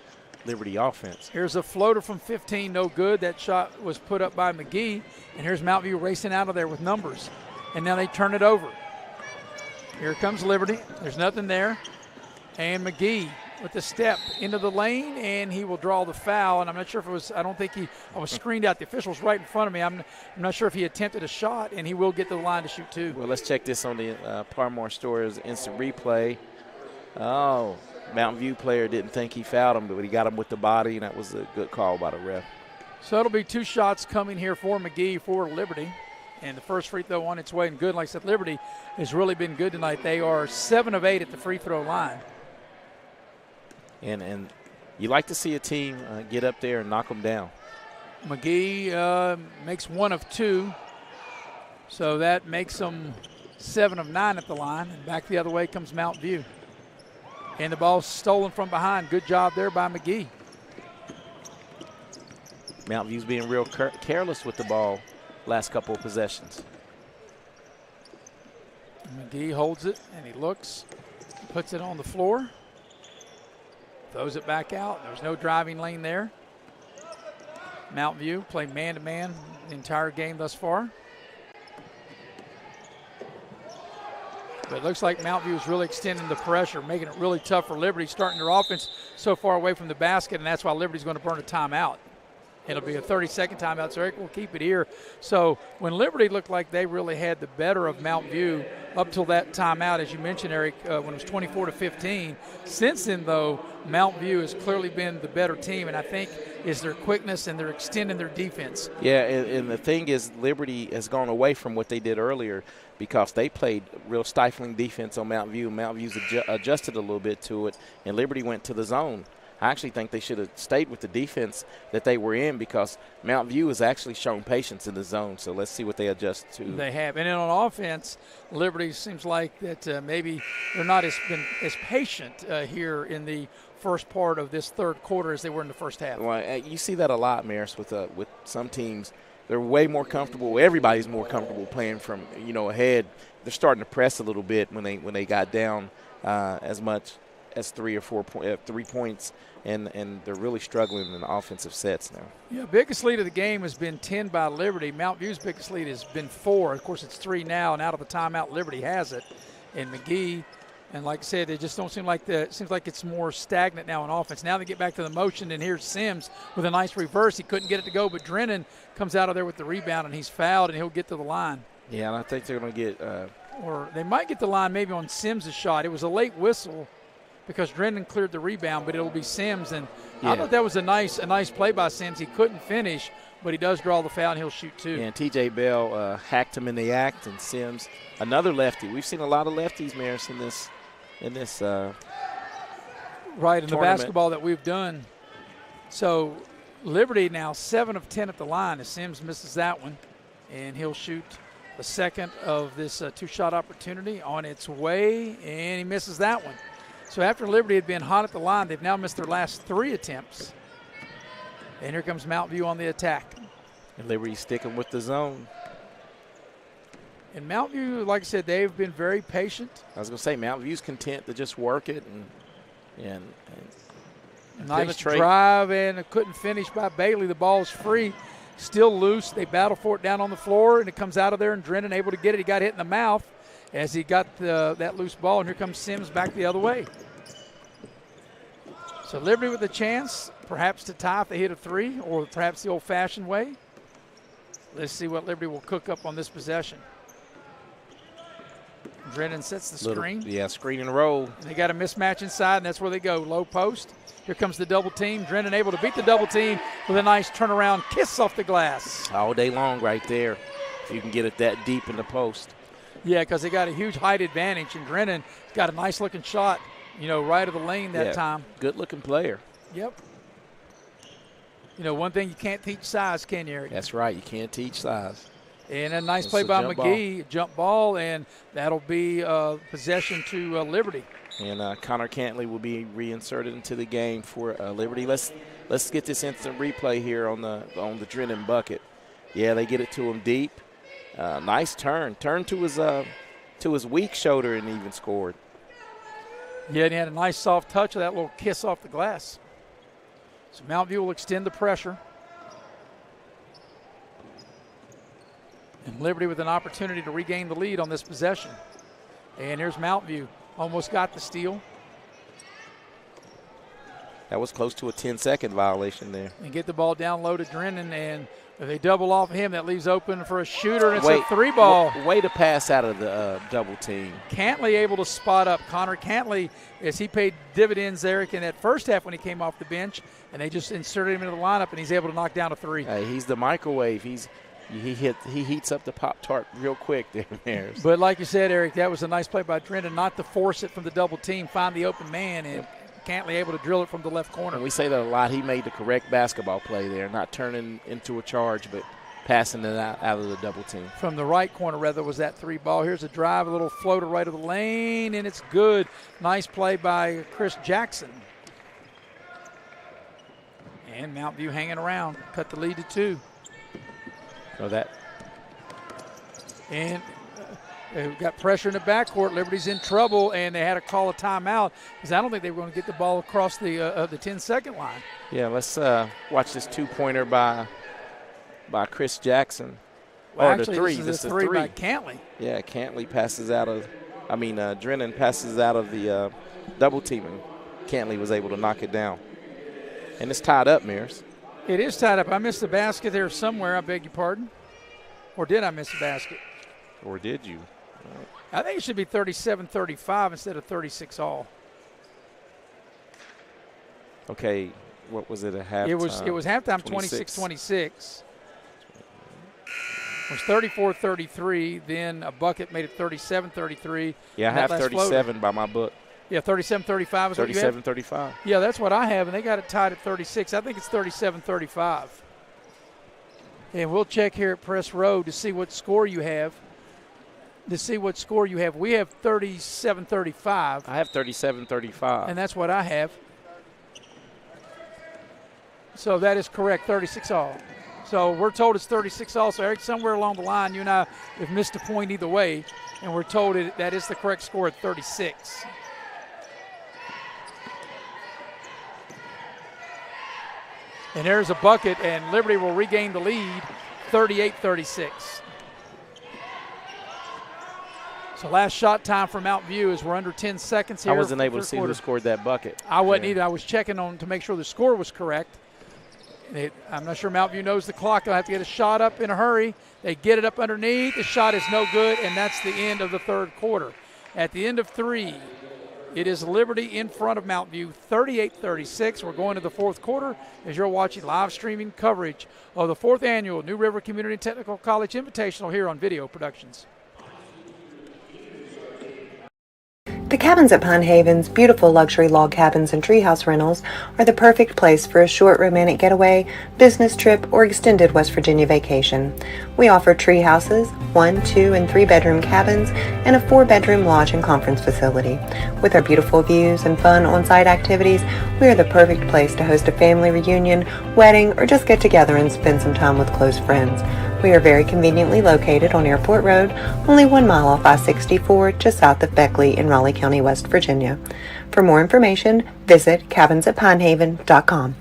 Liberty offense. Here's a floater from 15, no good. That shot was put up by McGee. And here's Mount View racing out of there with numbers. And now they turn it over. Here comes Liberty. There's nothing there. And McGee with the step into the lane, and he will draw the foul. And I'm not sure if it was, I was screened out. The official was right in front of me. I'm not sure if he attempted a shot, and he will get to the line to shoot two. Well, let's check this on the Parmar Store's instant replay. Oh, Mountain View player didn't think he fouled him, but he got him with the body, and that was a good call by the ref. So it'll be 2 shots coming here for McGee for Liberty. And the first free throw on its way and good. Like I said, Liberty has really been good tonight. They are 7 of 8 at the free throw line. And you like to see a team get up there and knock them down. McGee makes 1 of 2. So that makes them 7 of 9 at the line. And back the other way comes Mount View. And the ball's stolen from behind. Good job there by McGee. Mount View's being real careless with the ball last couple of possessions. McGee holds it, and he looks, puts it on the floor, throws it back out. There's no driving lane there. Mount View played man-to-man the entire game thus far. But it looks like Mount View is really extending the pressure, making it really tough for Liberty, starting their offense so far away from the basket, and that's why Liberty's going to burn a timeout. It'll be a 30-second timeout, so Eric will keep it here. So when Liberty looked like they really had the better of Mount View up till that timeout, as you mentioned, Eric, when it was 24-15. Since then, though, Mount View has clearly been the better team, and I think is their quickness and they're extending their defense. Yeah, and the thing is Liberty has gone away from what they did earlier because they played real stifling defense on Mount View. Mount View's adjusted a little bit to it, and Liberty went to the zone. I actually think they should have stayed with the defense that they were in because Mount View has actually shown patience in the zone. So let's see what they adjust to. They have. And then on offense, Liberty seems like that maybe they're not as patient here in the first part of this third quarter as they were in the first half. Well, you see that a lot, Maris, with some teams. They're way more comfortable. Everybody's more comfortable playing from ahead. They're starting to press a little bit when they got down as much as 3 or 4 3 points, and they're really struggling in the offensive sets now. Yeah, biggest lead of the game has been 10 by Liberty. Mount View's biggest lead has been 4. Of course, it's 3 now, and out of the timeout, Liberty has it. And McGee, and like I said, they just don't seem like it seems like it's more stagnant now on offense. Now they get back to the motion, and here's Sims with a nice reverse. He couldn't get it to go, but Drennan comes out of there with the rebound, and he's fouled, and he'll get to the line. Yeah, and I think they're going to get or they might get the line maybe on Sims' shot. It was a late whistle because Drennan cleared the rebound, but it'll be Sims. And I thought that was a nice play by Sims. He couldn't finish, but he does draw the foul, and he'll shoot 2. Yeah, and T.J. Bell hacked him in the act, and Sims, another lefty. We've seen a lot of lefties, Maris, in this right, in the basketball that we've done. So Liberty now 7 of 10 at the line as Sims misses that one, and he'll shoot the second of this 2-shot opportunity on its way, and he misses that one. So after Liberty had been hot at the line, they've now missed their last 3 attempts. And here comes Mount View on the attack. And Liberty sticking with the zone. And Mount View, like I said, they've been very patient. I was going to say, Mount View's content to just work it and nice penetrate. Drive, and it couldn't finish by Bailey. The ball's free, still loose. They battle for it down on the floor, and it comes out of there, and Drennan able to get it. He got hit in the mouth as he got that loose ball, and here comes Sims back the other way. So Liberty with a chance, perhaps to tie if they hit a 3, or perhaps the old-fashioned way. Let's see what Liberty will cook up on this possession. Drennan sets the screen. Screen and roll. And they got a mismatch inside, and that's where they go, low post. Here comes the double team. Drennan able to beat the double team with a nice turnaround kiss off the glass. All day long right there, if you can get it that deep in the post. Yeah, because they got a huge height advantage, and Drennan got a nice-looking shot, right of the lane that time. Good-looking player. Yep. One thing you can't teach size, can you, Eric? That's right. You can't teach size. And a nice play by McGee, jump ball, and that'll be possession to Liberty. And Connor Cantley will be reinserted into the game for Liberty. Let's get this instant replay here on the Drennan bucket. Yeah, they get it to him deep. Nice turn to his weak shoulder, and even scored. Yeah, and he had a nice soft touch of that little kiss off the glass. So Mount View will extend the pressure. And Liberty with an opportunity to regain the lead on this possession. And here's Mount View. Almost got the steal. That was close to a 10-second violation there. And get the ball down low to Drennan, and if they double off him, that leaves open for a shooter, and it's a 3-ball. Way to pass out of the double team. Cantley able to spot up. Connor Cantley, as he paid dividends, Eric, in that first half when he came off the bench, and they just inserted him into the lineup, and he's able to knock down a 3. He's the microwave. He heats up the Pop-Tart real quick there, Maris. But like you said, Eric, that was a nice play by Drennan not to force it from the double team, find the open man, and Cantley able to drill it from the left corner. And we say that a lot. He made the correct basketball play there, not turning into a charge, but passing it out of the double team. From the right corner, rather, was that 3 ball. Here's a drive, a little floater right of the lane, and it's good. Nice play by Chris Jackson. And Mount View hanging around, cut the lead to 2. So that. And they've got pressure in the backcourt. Liberty's in trouble, and they had to call a timeout because I don't think they were going to get the ball across the 10-second line. Yeah, let's watch this 2-pointer by Chris Jackson. Well, or actually, the 3. This is a 3 by Cantley. Yeah, Cantley passes out of – Drennan passes out of the double team, and Cantley was able to knock it down. And it's tied up, Mears. It is tied up. I missed the basket there somewhere. I beg your pardon. Or did I miss the basket? Or did you? I think it should be 37-35 instead of 36-all. Okay, what was it at halftime? It was halftime 26-26. It was 34-33. Then a bucket made it 37-33. Yeah, I have 37 floater by my book. Yeah, 37-35 is what you have? 37-35. Yeah, that's what I have, and they got it tied at 36. I think it's 37-35. And we'll check here at Press Road to see what score you have. We have 37-35. I have 37-35. And that's what I have. So that is correct, 36-all. So we're told it's 36-all. So, Eric, somewhere along the line, you and I have missed a point either way, and we're told that is the correct score at 36. And there's a bucket, and Liberty will regain the lead, 38-36. So last shot time for Mount View as we're under 10 seconds here. I wasn't able to see who scored that bucket. I wasn't either. I was checking on to make sure the score was correct. I'm not sure Mount View knows the clock. They'll have to get a shot up in a hurry. They get it up underneath. The shot is no good, and that's the end of the third quarter. At the end of 3, it is Liberty in front of Mount View, 38-36. We're going to the fourth quarter as you're watching live streaming coverage of the 4th annual New River Community Technical College Invitational here on Video Productions. The cabins at Pine Haven's beautiful luxury log cabins and treehouse rentals are the perfect place for a short romantic getaway, business trip, or extended West Virginia vacation. We offer tree houses, 1, 2, and 3 bedroom cabins, and a 4-bedroom lodge and conference facility. With our beautiful views and fun on-site activities, we are the perfect place to host a family reunion, wedding, or just get together and spend some time with close friends. We are very conveniently located on Airport Road, only 1 mile off I-64, just south of Beckley in Raleigh County, West Virginia. For more information, visit cabinsatpinehaven.com.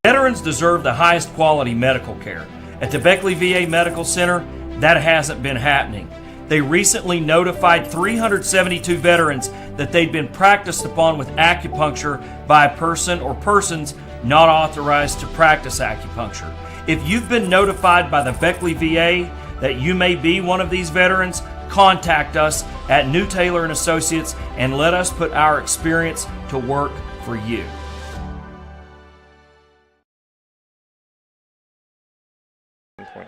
Veterans deserve the highest quality medical care. At the Beckley VA Medical Center, that hasn't been happening. They recently notified 372 veterans that they'd been practiced upon with acupuncture by a person or persons not authorized to practice acupuncture. If you've been notified by the Beckley VA that you may be one of these veterans, contact us at New Taylor and Associates and let us put our experience to work for you.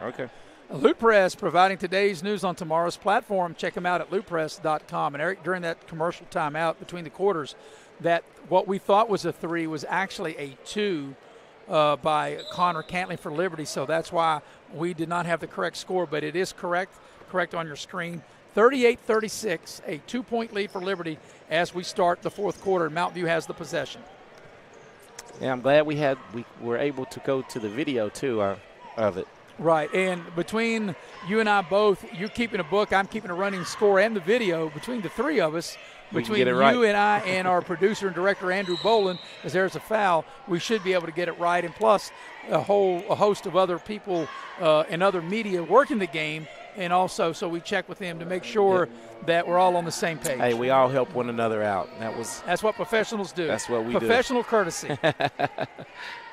Okay. Loot Press providing today's news on tomorrow's platform. Check them out at lootpress.com. And Eric, during that commercial timeout between the quarters, that what we thought was a 3 was actually a 2 by Connor Cantley for Liberty. So that's why we did not have the correct score, but it is correct on your screen. 38-36, a 2-point lead for Liberty as we start the fourth quarter. Mount View has the possession. Yeah, I'm glad we were able to go to the video too of it. Right, and between you and I both, you keeping a book, I'm keeping a running score, and the video, between the three of us, between you and I and our producer and director, Andrew Boland, as there's a foul, we should be able to get it right. And plus, a host of other people and other media working the game, and also so we check with them to make sure that we're all on the same page. Hey, we all help one another out. That's what professionals do. That's what we do. Professional courtesy.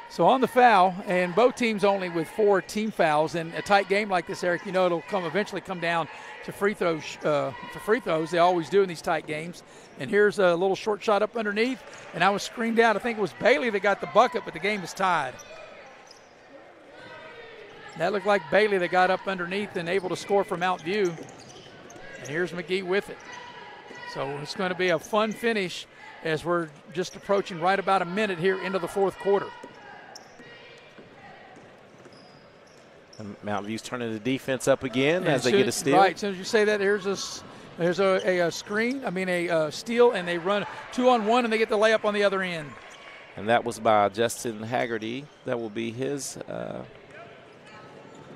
So on the foul, and both teams only with 4 team fouls. In a tight game like this, Eric, you know it'll eventually come down to free throws. They always do in these tight games. And here's a little short shot up underneath, and I was screened out. I think it was Bailey that got the bucket, but the game is tied. That looked like Bailey that got up underneath and able to score for Mount View. And here's McGee with it. So it's going to be a fun finish as we're just approaching right about a minute here into the fourth quarter. And Mount View's turning the defense up again as they get a steal. Right, as soon as you say that, there's a screen, a steal, and they run 2-on-1, and they get the layup on the other end. And that was by Justin Haggerty. That will be his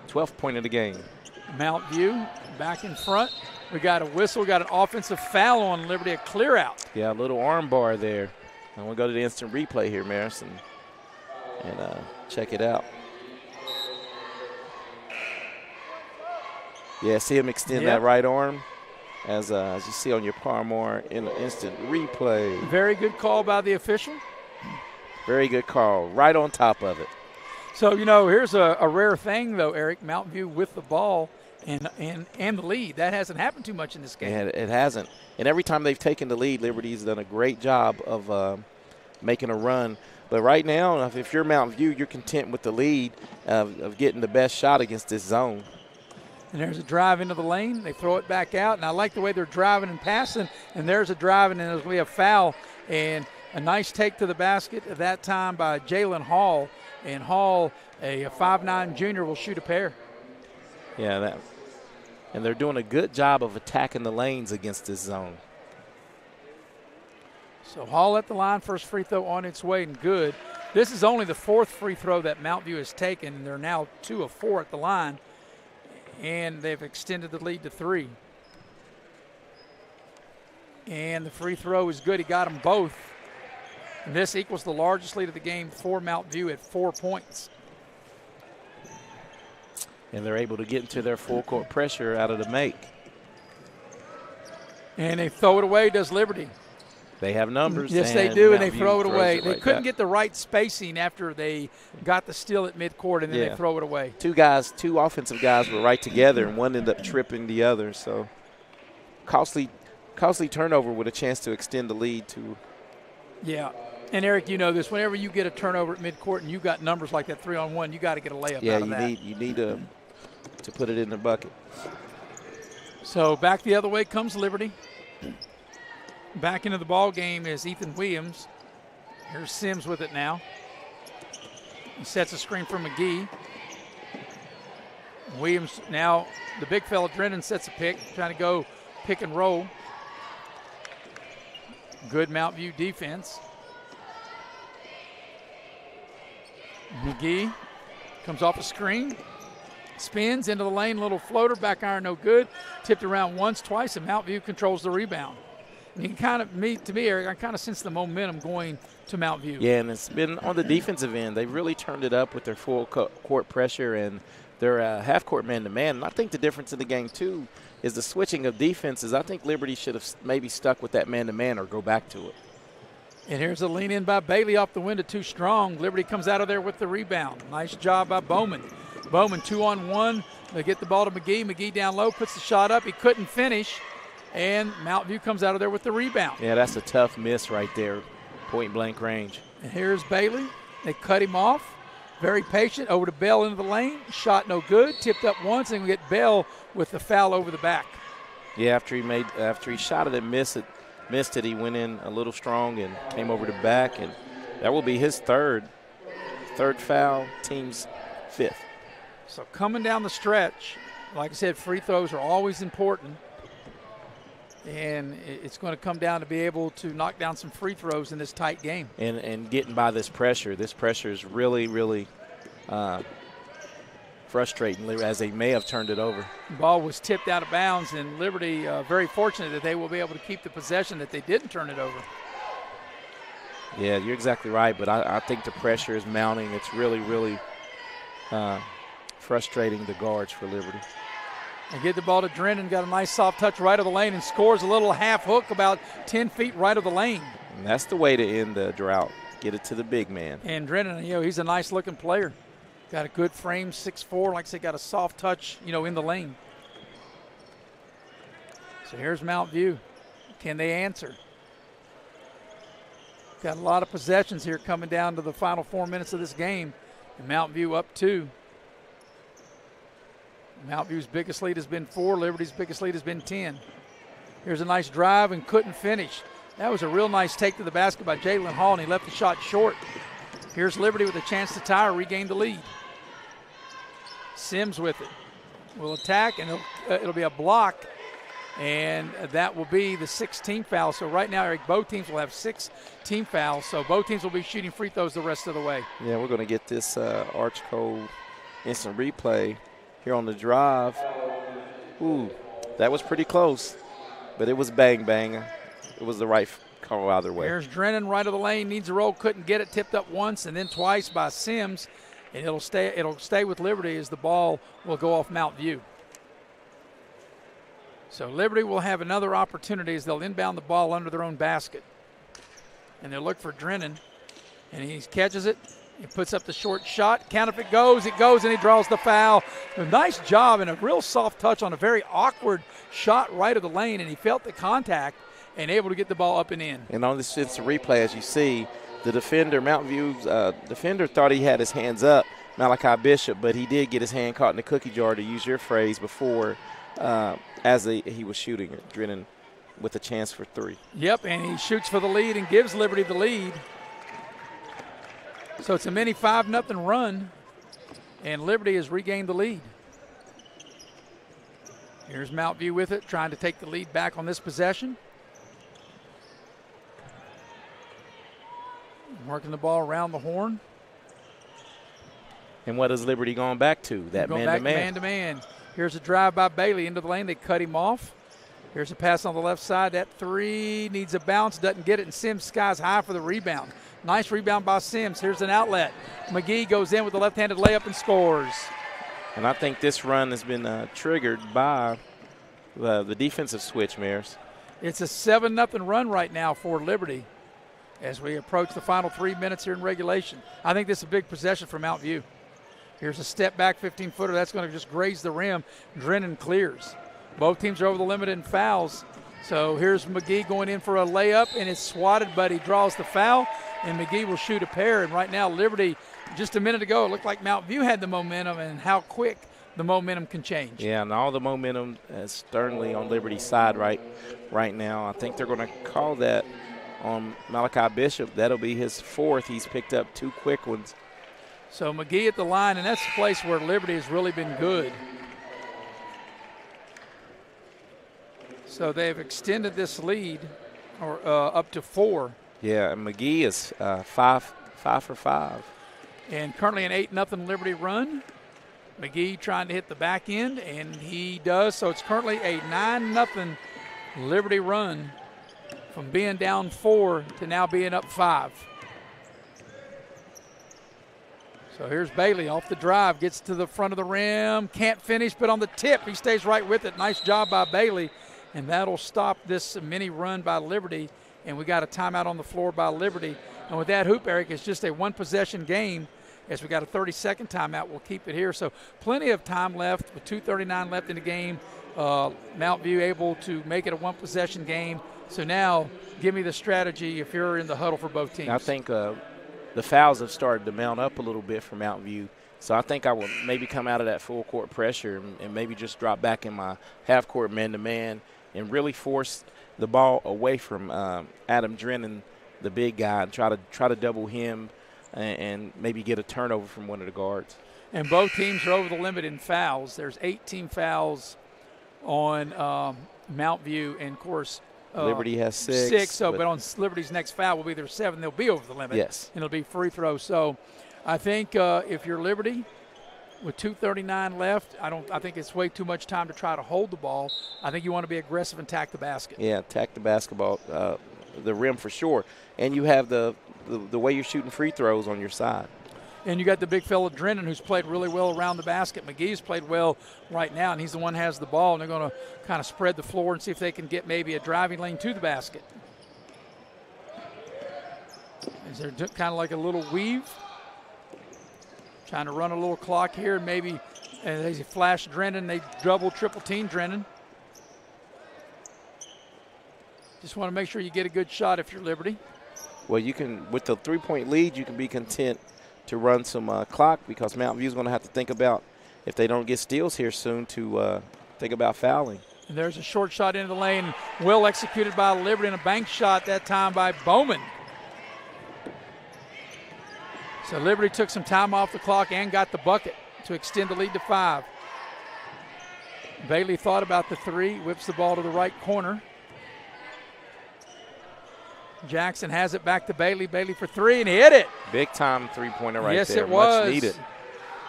12th point of the game. Mount View back in front. We got a whistle, got an offensive foul on Liberty, a clear out. Yeah, a little arm bar there. And we'll go to the instant replay here, Maris, and check it out. Yeah, see him extend that right arm as you see on your Parmar in the instant replay. Very good call by the official. Very good call, right on top of it. So, here's a rare thing, though, Eric. Mount View with the ball and the lead. That hasn't happened too much in this game. Yeah, it hasn't. And every time they've taken the lead, Liberty's done a great job of making a run. But right now, if you're Mount View, you're content with the lead of getting the best shot against this zone. And there's a drive into the lane. They throw it back out. And I like the way they're driving and passing. And there's a drive, and there's going to be a foul. And a nice take to the basket at that time by Jalen Hall. And Hall, a 5'9" junior, will shoot a pair. Yeah, and they're doing a good job of attacking the lanes against this zone. So Hall at the line, first free throw on its way and good. This is only the fourth free throw that Mount View has taken. They're now 2 of 4 at the line. And they've extended the lead to 3. And the free throw is good. He got them both. And this equals the largest lead of the game for Mount View at 4 points. And they're able to get into their full court pressure out of the make. And they throw it away, does Liberty. They have numbers. Yes, they do, and they throw it away. They couldn't get the right spacing after they got the steal at midcourt, and then they throw it away. Two offensive guys were right together, and one ended up tripping the other. So costly turnover with a chance to extend the lead to. Yeah. And, Eric, you know this. Whenever you get a turnover at midcourt and you got numbers like that 3-on-1, you got to get a layup out of that. You need to put it in the bucket. So back the other way comes Liberty. Back into the ball game is Ethan Williams. Here's Sims with it now. He sets a screen for McGee. Williams now, the big fella, Drennan, sets a pick, trying to go pick and roll. Good Mount View defense. McGee comes off a screen, spins into the lane, little floater, back iron no good. Tipped around once, twice, and Mount View controls the rebound. And you can to me, Eric, I kind of sense the momentum going to Mount View. Yeah, and it's been on the defensive end. They've really turned it up with their full court pressure and their half-court man-to-man. And I think the difference in the game, too, is the switching of defenses. I think Liberty should have maybe stuck with that man-to-man or go back to it. And here's a lean in by Bailey off the window, too strong. Liberty comes out of there with the rebound. Nice job by Bowman. Bowman 2-on-1. They get the ball to McGee. McGee down low, puts the shot up. He couldn't finish. And Mount View comes out of there with the rebound. Yeah, that's a tough miss right there, point-blank range. And here's Bailey. They cut him off. Very patient. Over to Bell into the lane. Shot no good. Tipped up once, and we get Bell with the foul over the back. Yeah, after he shot it and missed it, he went in a little strong and came over the back, and that will be his third foul, team's 5th. So coming down the stretch, like I said, free throws are always important. And it's going to come down to be able to knock down some free throws in this tight game. And getting by this pressure. This pressure is really, really frustrating as they may have turned it over. The ball was tipped out of bounds, and Liberty very fortunate that they will be able to keep the possession that they didn't turn it over. Yeah, you're exactly right, but I think the pressure is mounting. It's really, really frustrating the guards for Liberty. They get the ball to Drennan, got a nice soft touch right of the lane and scores a little half hook about 10 feet right of the lane. And that's the way to end the drought. Get it to the big man. And Drennan, he's a nice looking player. Got a good frame, 6'4", like I said, got a soft touch, in the lane. So here's Mount View. Can they answer? Got a lot of possessions here coming down to the final 4 minutes of this game. And Mount View up 2. Mount View's biggest lead has been 4. Liberty's biggest lead has been 10. Here's a nice drive and couldn't finish. That was a real nice take to the basket by Jalen Hall, and he left the shot short. Here's Liberty with a chance to tie or regain the lead. Sims with it. Will attack, and it'll be a block, and that will be the 6th team foul. So right now, Eric, both teams will have 6 team fouls, so both teams will be shooting free throws the rest of the way. Yeah, we're going to get this Arch Code instant replay here on the drive. Ooh, that was pretty close, but it was bang. It was the right call either way. Here's Drennan, right of the lane, needs a roll, couldn't get it, tipped up once and then twice by Sims. And it'll stay with Liberty as the ball will go off Mount View. So Liberty will have another opportunity as they'll inbound the ball under their own basket. And they'll look for Drennan. And he catches it. He puts up the short shot. Count if it goes, and he draws the foul. A nice job and a real soft touch on a very awkward shot right of the lane. And he felt the contact and able to get the ball up and in. And on this instant replay, as you see, the defender, Mountain View's defender, thought he had his hands up, Malachi Bishop, but he did get his hand caught in the cookie jar, to use your phrase, before he was shooting it. Drennan with a chance for 3. Yep, and he shoots for the lead and gives Liberty the lead. So it's a mini 5-0 run, and Liberty has regained the lead. Here's Mount View with it, trying to take the lead back on this possession. Working the ball around the horn. And what is Liberty going back to? That man-to-man. Man-to-man. Here's a drive by Bailey into the lane. They cut him off. Here's a pass on the left side. That 3 needs a bounce, doesn't get it, and Sims skies high for the rebound. Nice rebound by Sims. Here's an outlet. McGee goes in with the left-handed layup and scores. And I think this run has been triggered by the defensive switch, Maris. It's a 7-0 run right now for Liberty as we approach the final 3 minutes here in regulation. I think this is a big possession for Mount View. Here's a step back 15-footer. That's going to just graze the rim. Drennan clears. Both teams are over the limit in fouls. So here's McGee going in for a layup, and it's swatted, but he draws the foul, and McGee will shoot a pair. And right now, Liberty, just a minute ago, it looked like Mount View had the momentum, and how quick the momentum can change. Yeah, and all the momentum is sternly on Liberty's side right now. I think they're going to call that on Malachi Bishop. That'll be his 4th. He's picked up 2 quick ones. So McGee at the line, and that's the place where Liberty has really been good. So they've extended this lead up to 4. Yeah, and McGee is 5 for 5. And currently an 8-0 Liberty run. McGee trying to hit the back end, and he does. So it's currently a 9-0 Liberty run from being down 4 to now being up 5. So here's Bailey off the drive, gets to the front of the rim, can't finish, but on the tip, he stays right with it. Nice job by Bailey, and that'll stop this mini run by Liberty, and we got a timeout on the floor by Liberty. And with that hoop, Eric, it's just a one-possession game. As we got a 30-second timeout, we'll keep it here. So plenty of time left with 2:39 left in the game. Mount View able to make it a one-possession game. So now give me the strategy if you're in the huddle for both teams. I think the fouls have started to mount up a little bit for Mountain View. So I think I will maybe come out of that full court pressure and maybe just drop back in my half-court man-to-man and really force the ball away from Adam Drennan, the big guy, and try to double him and maybe get a turnover from one of the guards. And both teams are over the limit in fouls. There's 18 fouls on Mount View, and of course Liberty has 6. But on Liberty's next foul will be their 7. They'll be over the limit. Yes. And it'll be free throw. So I think if you're Liberty with 2:39 left, I think it's way too much time to try to hold the ball. I think you want to be aggressive and attack the basket. Yeah, attack the basketball, the rim for sure. And you have the way you're shooting free throws on your side. And you got the big fella Drennan, who's played really well around the basket. McGee's played well right now, and he's the one who has the ball, and they're going to kind of spread the floor and see if they can get maybe a driving lane to the basket. Is there kind of like a little weave? Trying to run a little clock here, and maybe they flash Drennan. They double, triple team Drennan. Just want to make sure you get a good shot if you're Liberty. Well, you can, with the 3-point lead, you can be content to run some clock, because Mountain View is going to have to think about if they don't get steals here soon, to think about fouling. And there's a short shot into the lane, well executed by Liberty, and a bank shot that time by Bowman. So Liberty took some time off the clock and got the bucket to extend the lead to 5. Bailey thought about the 3, whips the ball to the right corner. Jackson has it back to Bailey. Bailey for 3, and he hit it. Big time three-pointer right there. Yes, it was. Much needed.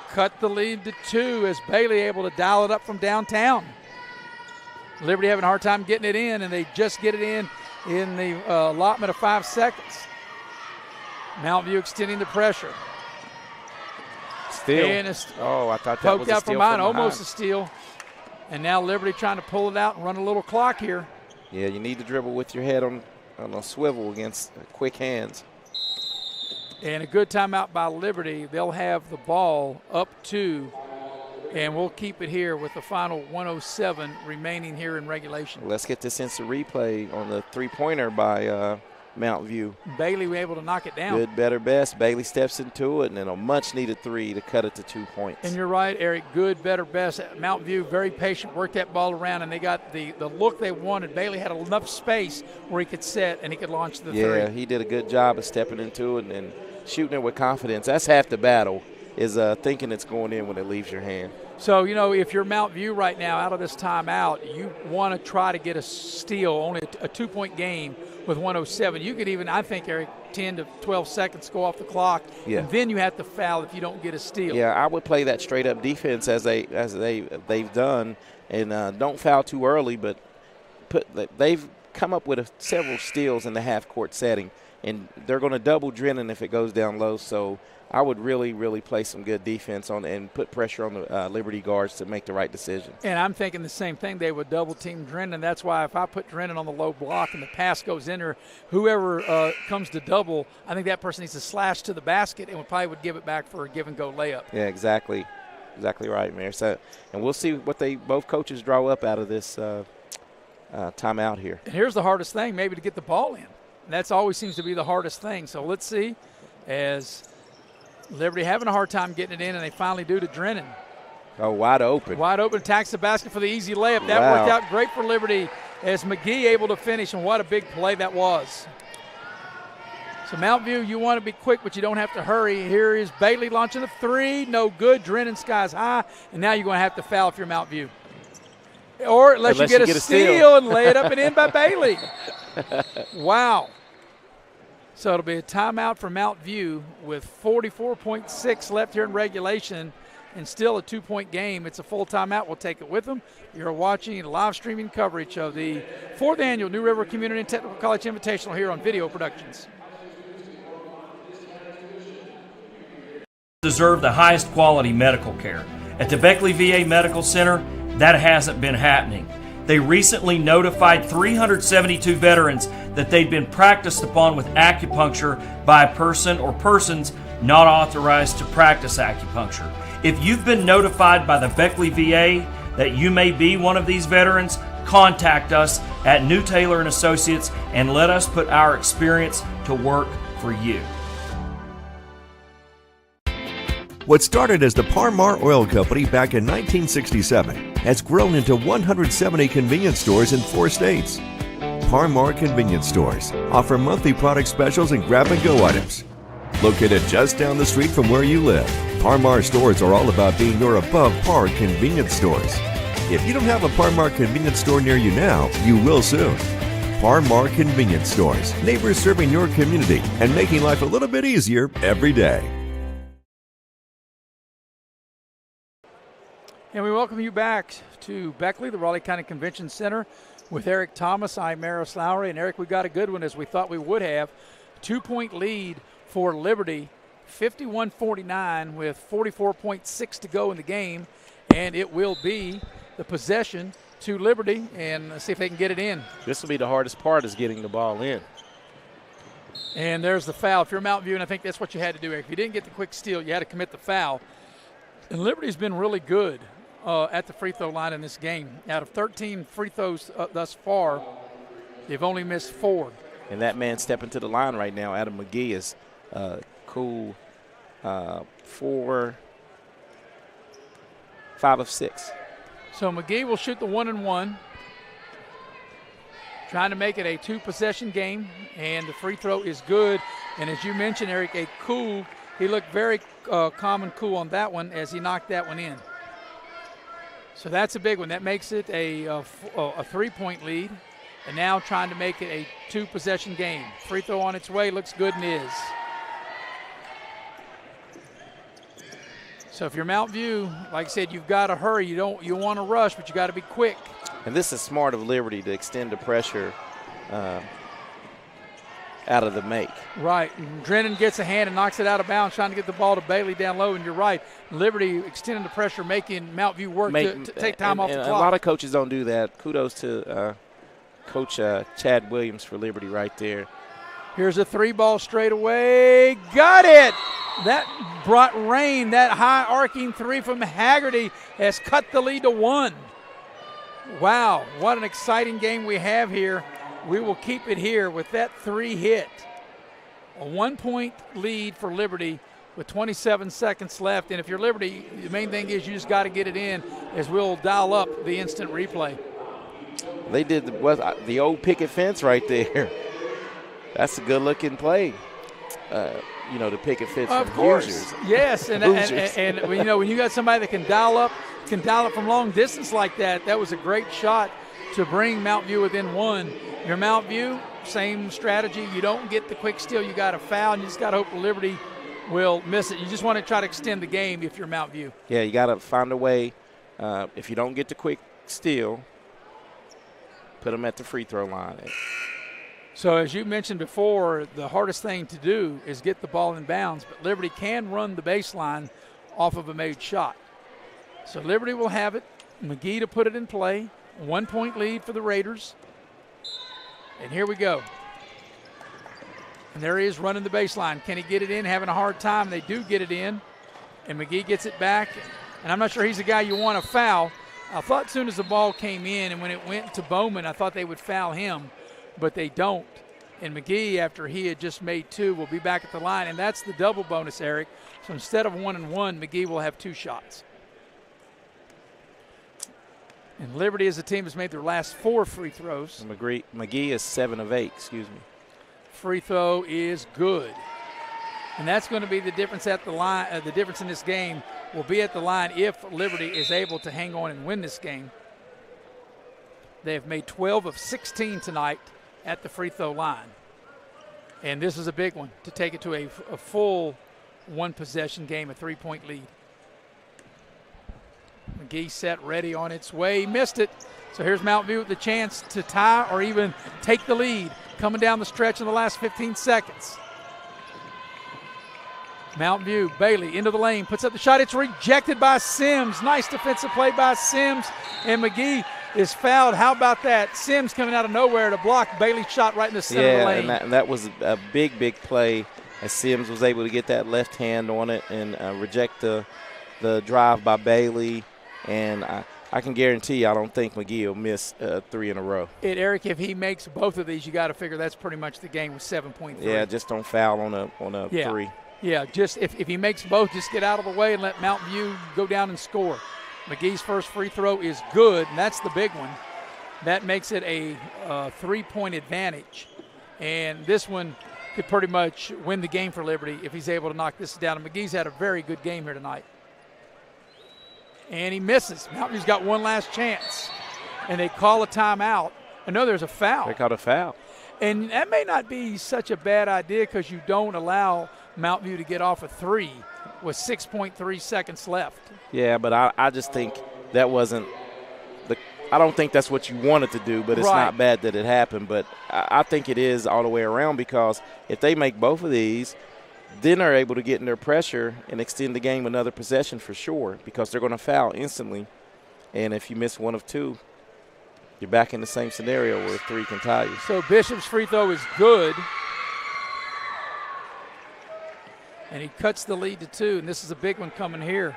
Cut the lead to 2 as Bailey able to dial it up from downtown. Liberty having a hard time getting it in, and they just get it in the allotment of 5 seconds. Mount View extending the pressure. Steal. I thought that was a steal poked out from behind, almost a steal. And now Liberty trying to pull it out and run a little clock here. Yeah, you need to dribble with your head on a swivel against quick hands. And a good timeout by Liberty. They'll have the ball up 2, and we'll keep it here with the final 107 remaining here in regulation. Let's get this instant replay on the three-pointer by Mount View. Bailey was able to knock it down. Good, better, best. Bailey steps into it, and then a much-needed 3 to cut it to 2 points. And you're right, Eric. Good, better, best. Mount View, very patient, worked that ball around, and they got the look they wanted. Bailey had enough space where he could set and he could launch the 3. Yeah, he did a good job of stepping into it and shooting it with confidence. That's half the battle, is thinking it's going in when it leaves your hand. So, if you're Mount View right now out of this timeout, you want to try to get a steal, only a 2-point game with 107. You could even, I think, Eric, 10 to 12 seconds go off the clock, and then you have to foul if you don't get a steal. Yeah, I would play that straight-up defense as they've done, and don't foul too early, but they've come up with several steals in the half-court setting, and they're going to double Drennan if it goes down low, so I would really, really play some good defense on and put pressure on the Liberty guards to make the right decision. And I'm thinking the same thing. They would double-team Drennan. That's why if I put Drennan on the low block and the pass goes in there, whoever comes to double, I think that person needs to slash to the basket and probably would give it back for a give-and-go layup. Yeah, exactly. Exactly right, Mayor. So, and we'll see what both coaches draw up out of this timeout here. And here's the hardest thing, maybe to get the ball in. And that's always seems to be the hardest thing. So let's see as – Liberty having a hard time getting it in, and they finally do to Drennan. Oh, wide open. Wide open, attacks the basket for the easy layup. That worked out great for Liberty as McGee able to finish, and what a big play that was. So Mount View, you want to be quick, but you don't have to hurry. Here is Bailey launching a 3. No good. Drennan skies high, and now you're going to have to foul if you're Mount View. Or unless you get a steal and lay it up and in by Bailey. Wow. So it'll be a timeout for Mount View with 44.6 left here in regulation and still a 2-point game. It's a full timeout. We'll take it with them. You're watching live streaming coverage of the 4th annual New River Community and Technical College Invitational here on Video Productions. Deserve the highest quality medical care. At the Beckley VA Medical Center, that hasn't been happening. They recently notified 372 veterans that they'd been practiced upon with acupuncture by a person or persons not authorized to practice acupuncture. If you've been notified by the Beckley VA that you may be one of these veterans, contact us at New Taylor & Associates and let us put our experience to work for you. What started as the Par-Mar Oil Company back in 1967 has grown into 170 convenience stores in 4 states. Par-Mar Convenience Stores offer monthly product specials and grab-and-go items. Located just down the street from where you live, Par-Mar stores are all about being your above-par convenience stores. If you don't have a Par-Mar convenience store near you now, you will soon. Par-Mar Convenience Stores, neighbors serving your community and making life a little bit easier every day. And we welcome you back to Beckley, the Raleigh County Convention Center, with Eric Thomas. I'm Maris Lowry. And, Eric, we got a good one as we thought we would have. 2-point lead for Liberty, 51-49 with 44.6 to go in the game. And it will be the possession to Liberty, and let's see if they can get it in. This will be the hardest part, is getting the ball in. And there's the foul. If you're Mount View, and I think that's what you had to do, Eric. If you didn't get the quick steal, you had to commit the foul. And Liberty's been really good at the free throw line in this game. Out of 13 free throws thus far, they've only missed 4. And that man stepping to the line right now, Adam McGee, is cool. 4 5 of 6. So McGee will shoot the 1-and-1. Trying to make it a 2-possession game, and the free throw is good. And as you mentioned, Eric, he looked very calm and cool on that one as he knocked that one in. So that's a big one. That makes it a 3-point lead, and now trying to make it a 2-possession game. Free throw on its way, looks good and is. So if you're Mount View, like I said, you've got to hurry. You want to rush, but you got to be quick. And this is smart of Liberty to extend the pressure out of the make. Right. And Drennan gets a hand and knocks it out of bounds, trying to get the ball to Bailey down low, and you're right. Liberty extending the pressure, making Mount View work to take time off the clock. A lot of coaches don't do that. Kudos to Coach Chad Williams for Liberty right there. Here's a 3-ball straight away. Got it! That brought rain. That high arcing 3 from Haggerty has cut the lead to 1. Wow, what an exciting game we have here. We will keep it here with that 3 hit. A 1-point lead for Liberty with 27 seconds left. And if you're Liberty, the main thing is you just got to get it in, as we'll dial up the instant replay. They did the old picket fence right there. That's a good-looking play. The picket fence of from course. Hoosiers. Yes, and when you got somebody that can dial up from long distance like that, that was a great shot to bring Mount View within 1. Your Mount View, same strategy. You don't get the quick steal, you got to foul, and you just got to hope Liberty will miss it. You just want to try to extend the game if you're Mount View. Yeah, you got to find a way. If you don't get the quick steal, put them at the free throw line. So as you mentioned before, the hardest thing to do is get the ball in bounds, but Liberty can run the baseline off of a made shot. So Liberty will have it. McGee to put it in play. 1-point lead for the Raiders. And here we go. And there he is running the baseline. Can he get it in? Having a hard time. They do get it in. And McGee gets it back. And I'm not sure he's the guy you want to foul. I thought as soon as the ball came in and when it went to Bowman, I thought they would foul him, but they don't. And McGee, after he had just made 2, will be back at the line. And that's the double bonus, Eric. So instead of 1-and-1, McGee will have 2 shots. And Liberty as a team has made their last 4 free throws. McGee is 7 of 8, Free throw is good. And that's going to be the difference at the line. The difference in this game will be at the line if Liberty is able to hang on and win this game. They have made 12 of 16 tonight at the free throw line. And this is a big one to take it to a full 1-possession game, a 3-point lead. McGee set, ready, on its way. He missed it. So here's Mount View with the chance to tie or even take the lead coming down the stretch in the last 15 seconds. Mount View, Bailey into the lane, puts up the shot. It's rejected by Sims. Nice defensive play by Sims. And McGee is fouled. How about that? Sims coming out of nowhere to block Bailey's shot right in the center of the lane. And that was a big play as Sims was able to get that left hand on it and reject the drive by Bailey. And I can guarantee you I don't think McGee will miss 3 in a row. Eric, if he makes both of these, you got to figure that's pretty much the game with 7.3. Yeah, just don't foul on a 3. Yeah, just if he makes both, just get out of the way and let Mount View go down and score. McGee's first free throw is good, and that's the big one. That makes it a 3-point advantage. And this one could pretty much win the game for Liberty if he's able to knock this down. And McGee's had a very good game here tonight. And he misses. Mount View's got one last chance. And they call a timeout. I know there's a foul. They called a foul. And that may not be such a bad idea because you don't allow Mount View to get off a 3 with 6.3 seconds left. Yeah, but I just think that wasn't I don't think that's what you wanted to do, but it's not bad that it happened. But I think it is all the way around because if they make both of these, then they're able to get in their pressure and extend the game another possession for sure because they're going to foul instantly. And if you miss one of 2, you're back in the same scenario where 3 can tie you. So Bishop's free throw is good. And he cuts the lead to 2, and this is a big one coming here.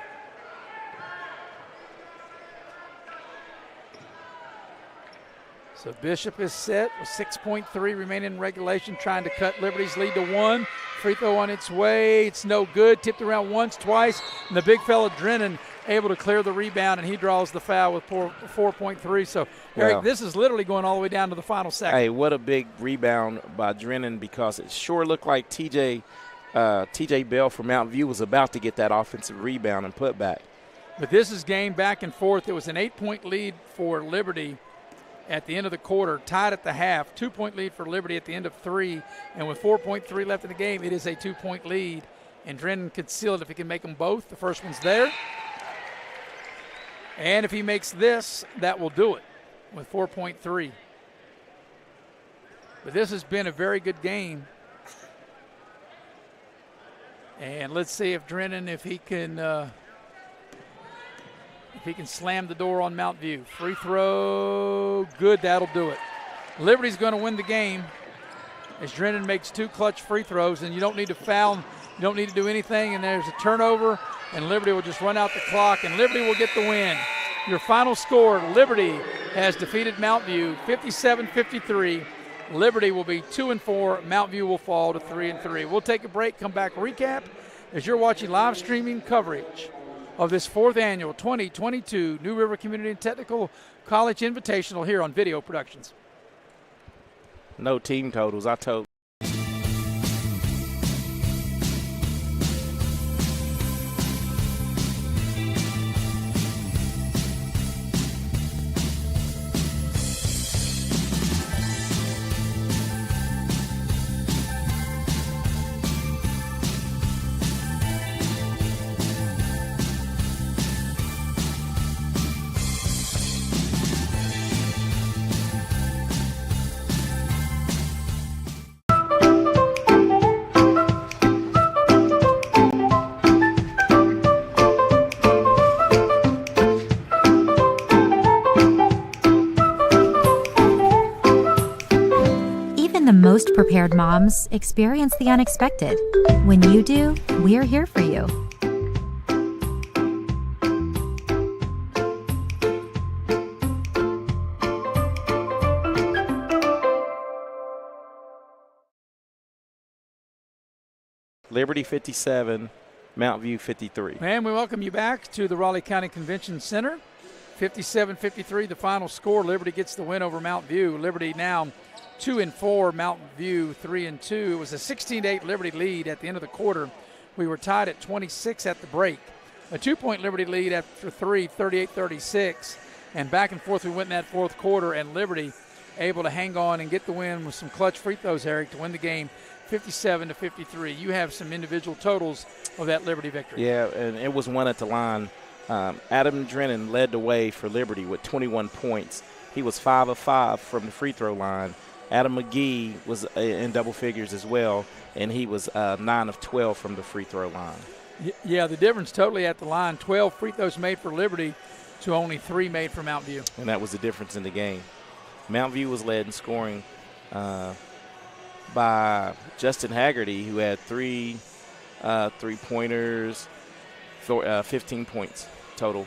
So Bishop is set with 6.3 remaining in regulation, trying to cut Liberty's lead to 1. Free throw on its way. It's no good. Tipped around once, twice. And the big fella Drennan able to clear the rebound, and he draws the foul with 4.3. So, Eric, this is literally going all the way down to the final second. Hey, what a big rebound by Drennan, because it sure looked like TJ Bell from Mountain View was about to get that offensive rebound and put back. But this is game back and forth. It was an 8-point lead for Liberty at the end of the quarter, tied at the half. 2-point lead for Liberty at the end of 3. And with 4.3 left in the game, it is a 2-point lead. And Drennan could seal it if he can make them both. The first one's there. And if he makes this, that will do it with 4.3. But this has been a very good game. And let's see if Drennan, if he can slam the door on Mountain View. Free throw, good, that'll do it. Liberty's going to win the game as Drennan makes 2 clutch free throws, and you don't need to foul, you don't need to do anything, and there's a turnover, and Liberty will just run out the clock, and Liberty will get the win. Your final score, Liberty has defeated Mountain View 57-53. Liberty will be 2-4. Mountain View will fall to 3-3. We'll take a break, come back, recap as you're watching live streaming coverage of this 4th annual 2022 New River Community and Technical College Invitational here on Video Productions. No team totals. I told. Even the most prepared moms experience the unexpected. When you do, we're here for you. Liberty 57, Mountain View 53. And we welcome you back to the Raleigh County Convention Center. 57-53, the final score. Liberty gets the win over Mountain View. Liberty now 2-4, Mountain View 3-2. It was a 16-8 Liberty lead at the end of the quarter. We were tied at 26 at the break. A 2-point Liberty lead after 3, 38-36. And back and forth we went in that fourth quarter, and Liberty able to hang on and get the win with some clutch free throws, Eric, to win the game 57-53. You have some individual totals of that Liberty victory. Yeah, and it was one at the line. Adam Drennan led the way for Liberty with 21 points. He was 5 of 5 from the free throw line. Adam McGee was in double figures as well, and he was 9 of 12 from the free throw line. Yeah, the difference totally at the line. 12 free throws made for Liberty to only 3 made for Mountain View. And that was the difference in the game. Mountain View was led in scoring by Justin Haggerty, who had 3 three-pointers, 15 points total.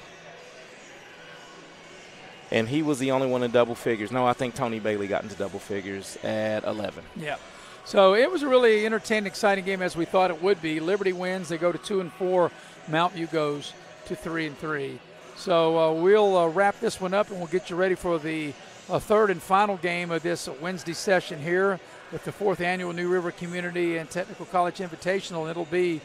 And he was the only one in double figures. No, I think Tony Bailey got into double figures at 11. Yeah. So it was a really entertaining, exciting game as we thought it would be. Liberty wins. They go to 2-4. Mountain View goes to 3-3. So we'll wrap this one up, and we'll get you ready for the third and final game of this Wednesday session here with the 4th annual New River Community and Technical College Invitational. And it'll be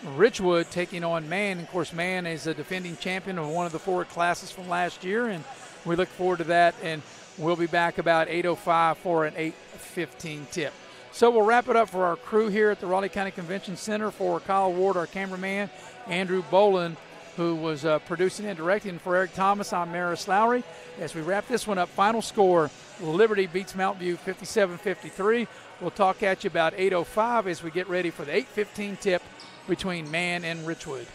Richwood taking on Man. Of course, Man is a defending champion of one of the 4 classes from last year, and we look forward to that. And we'll be back about 8:05 for an 8:15 tip. So we'll wrap it up for our crew here at the Raleigh County Convention Center. For Kyle Ward, our cameraman, Andrew Boland, who was producing and directing. For Eric Thomas, I'm Maris Lowry. As we wrap this one up, final score, Liberty beats Mountain View 57-53. We'll talk at you about 8:05 as we get ready for the 8:15 tip between Man and Richwood.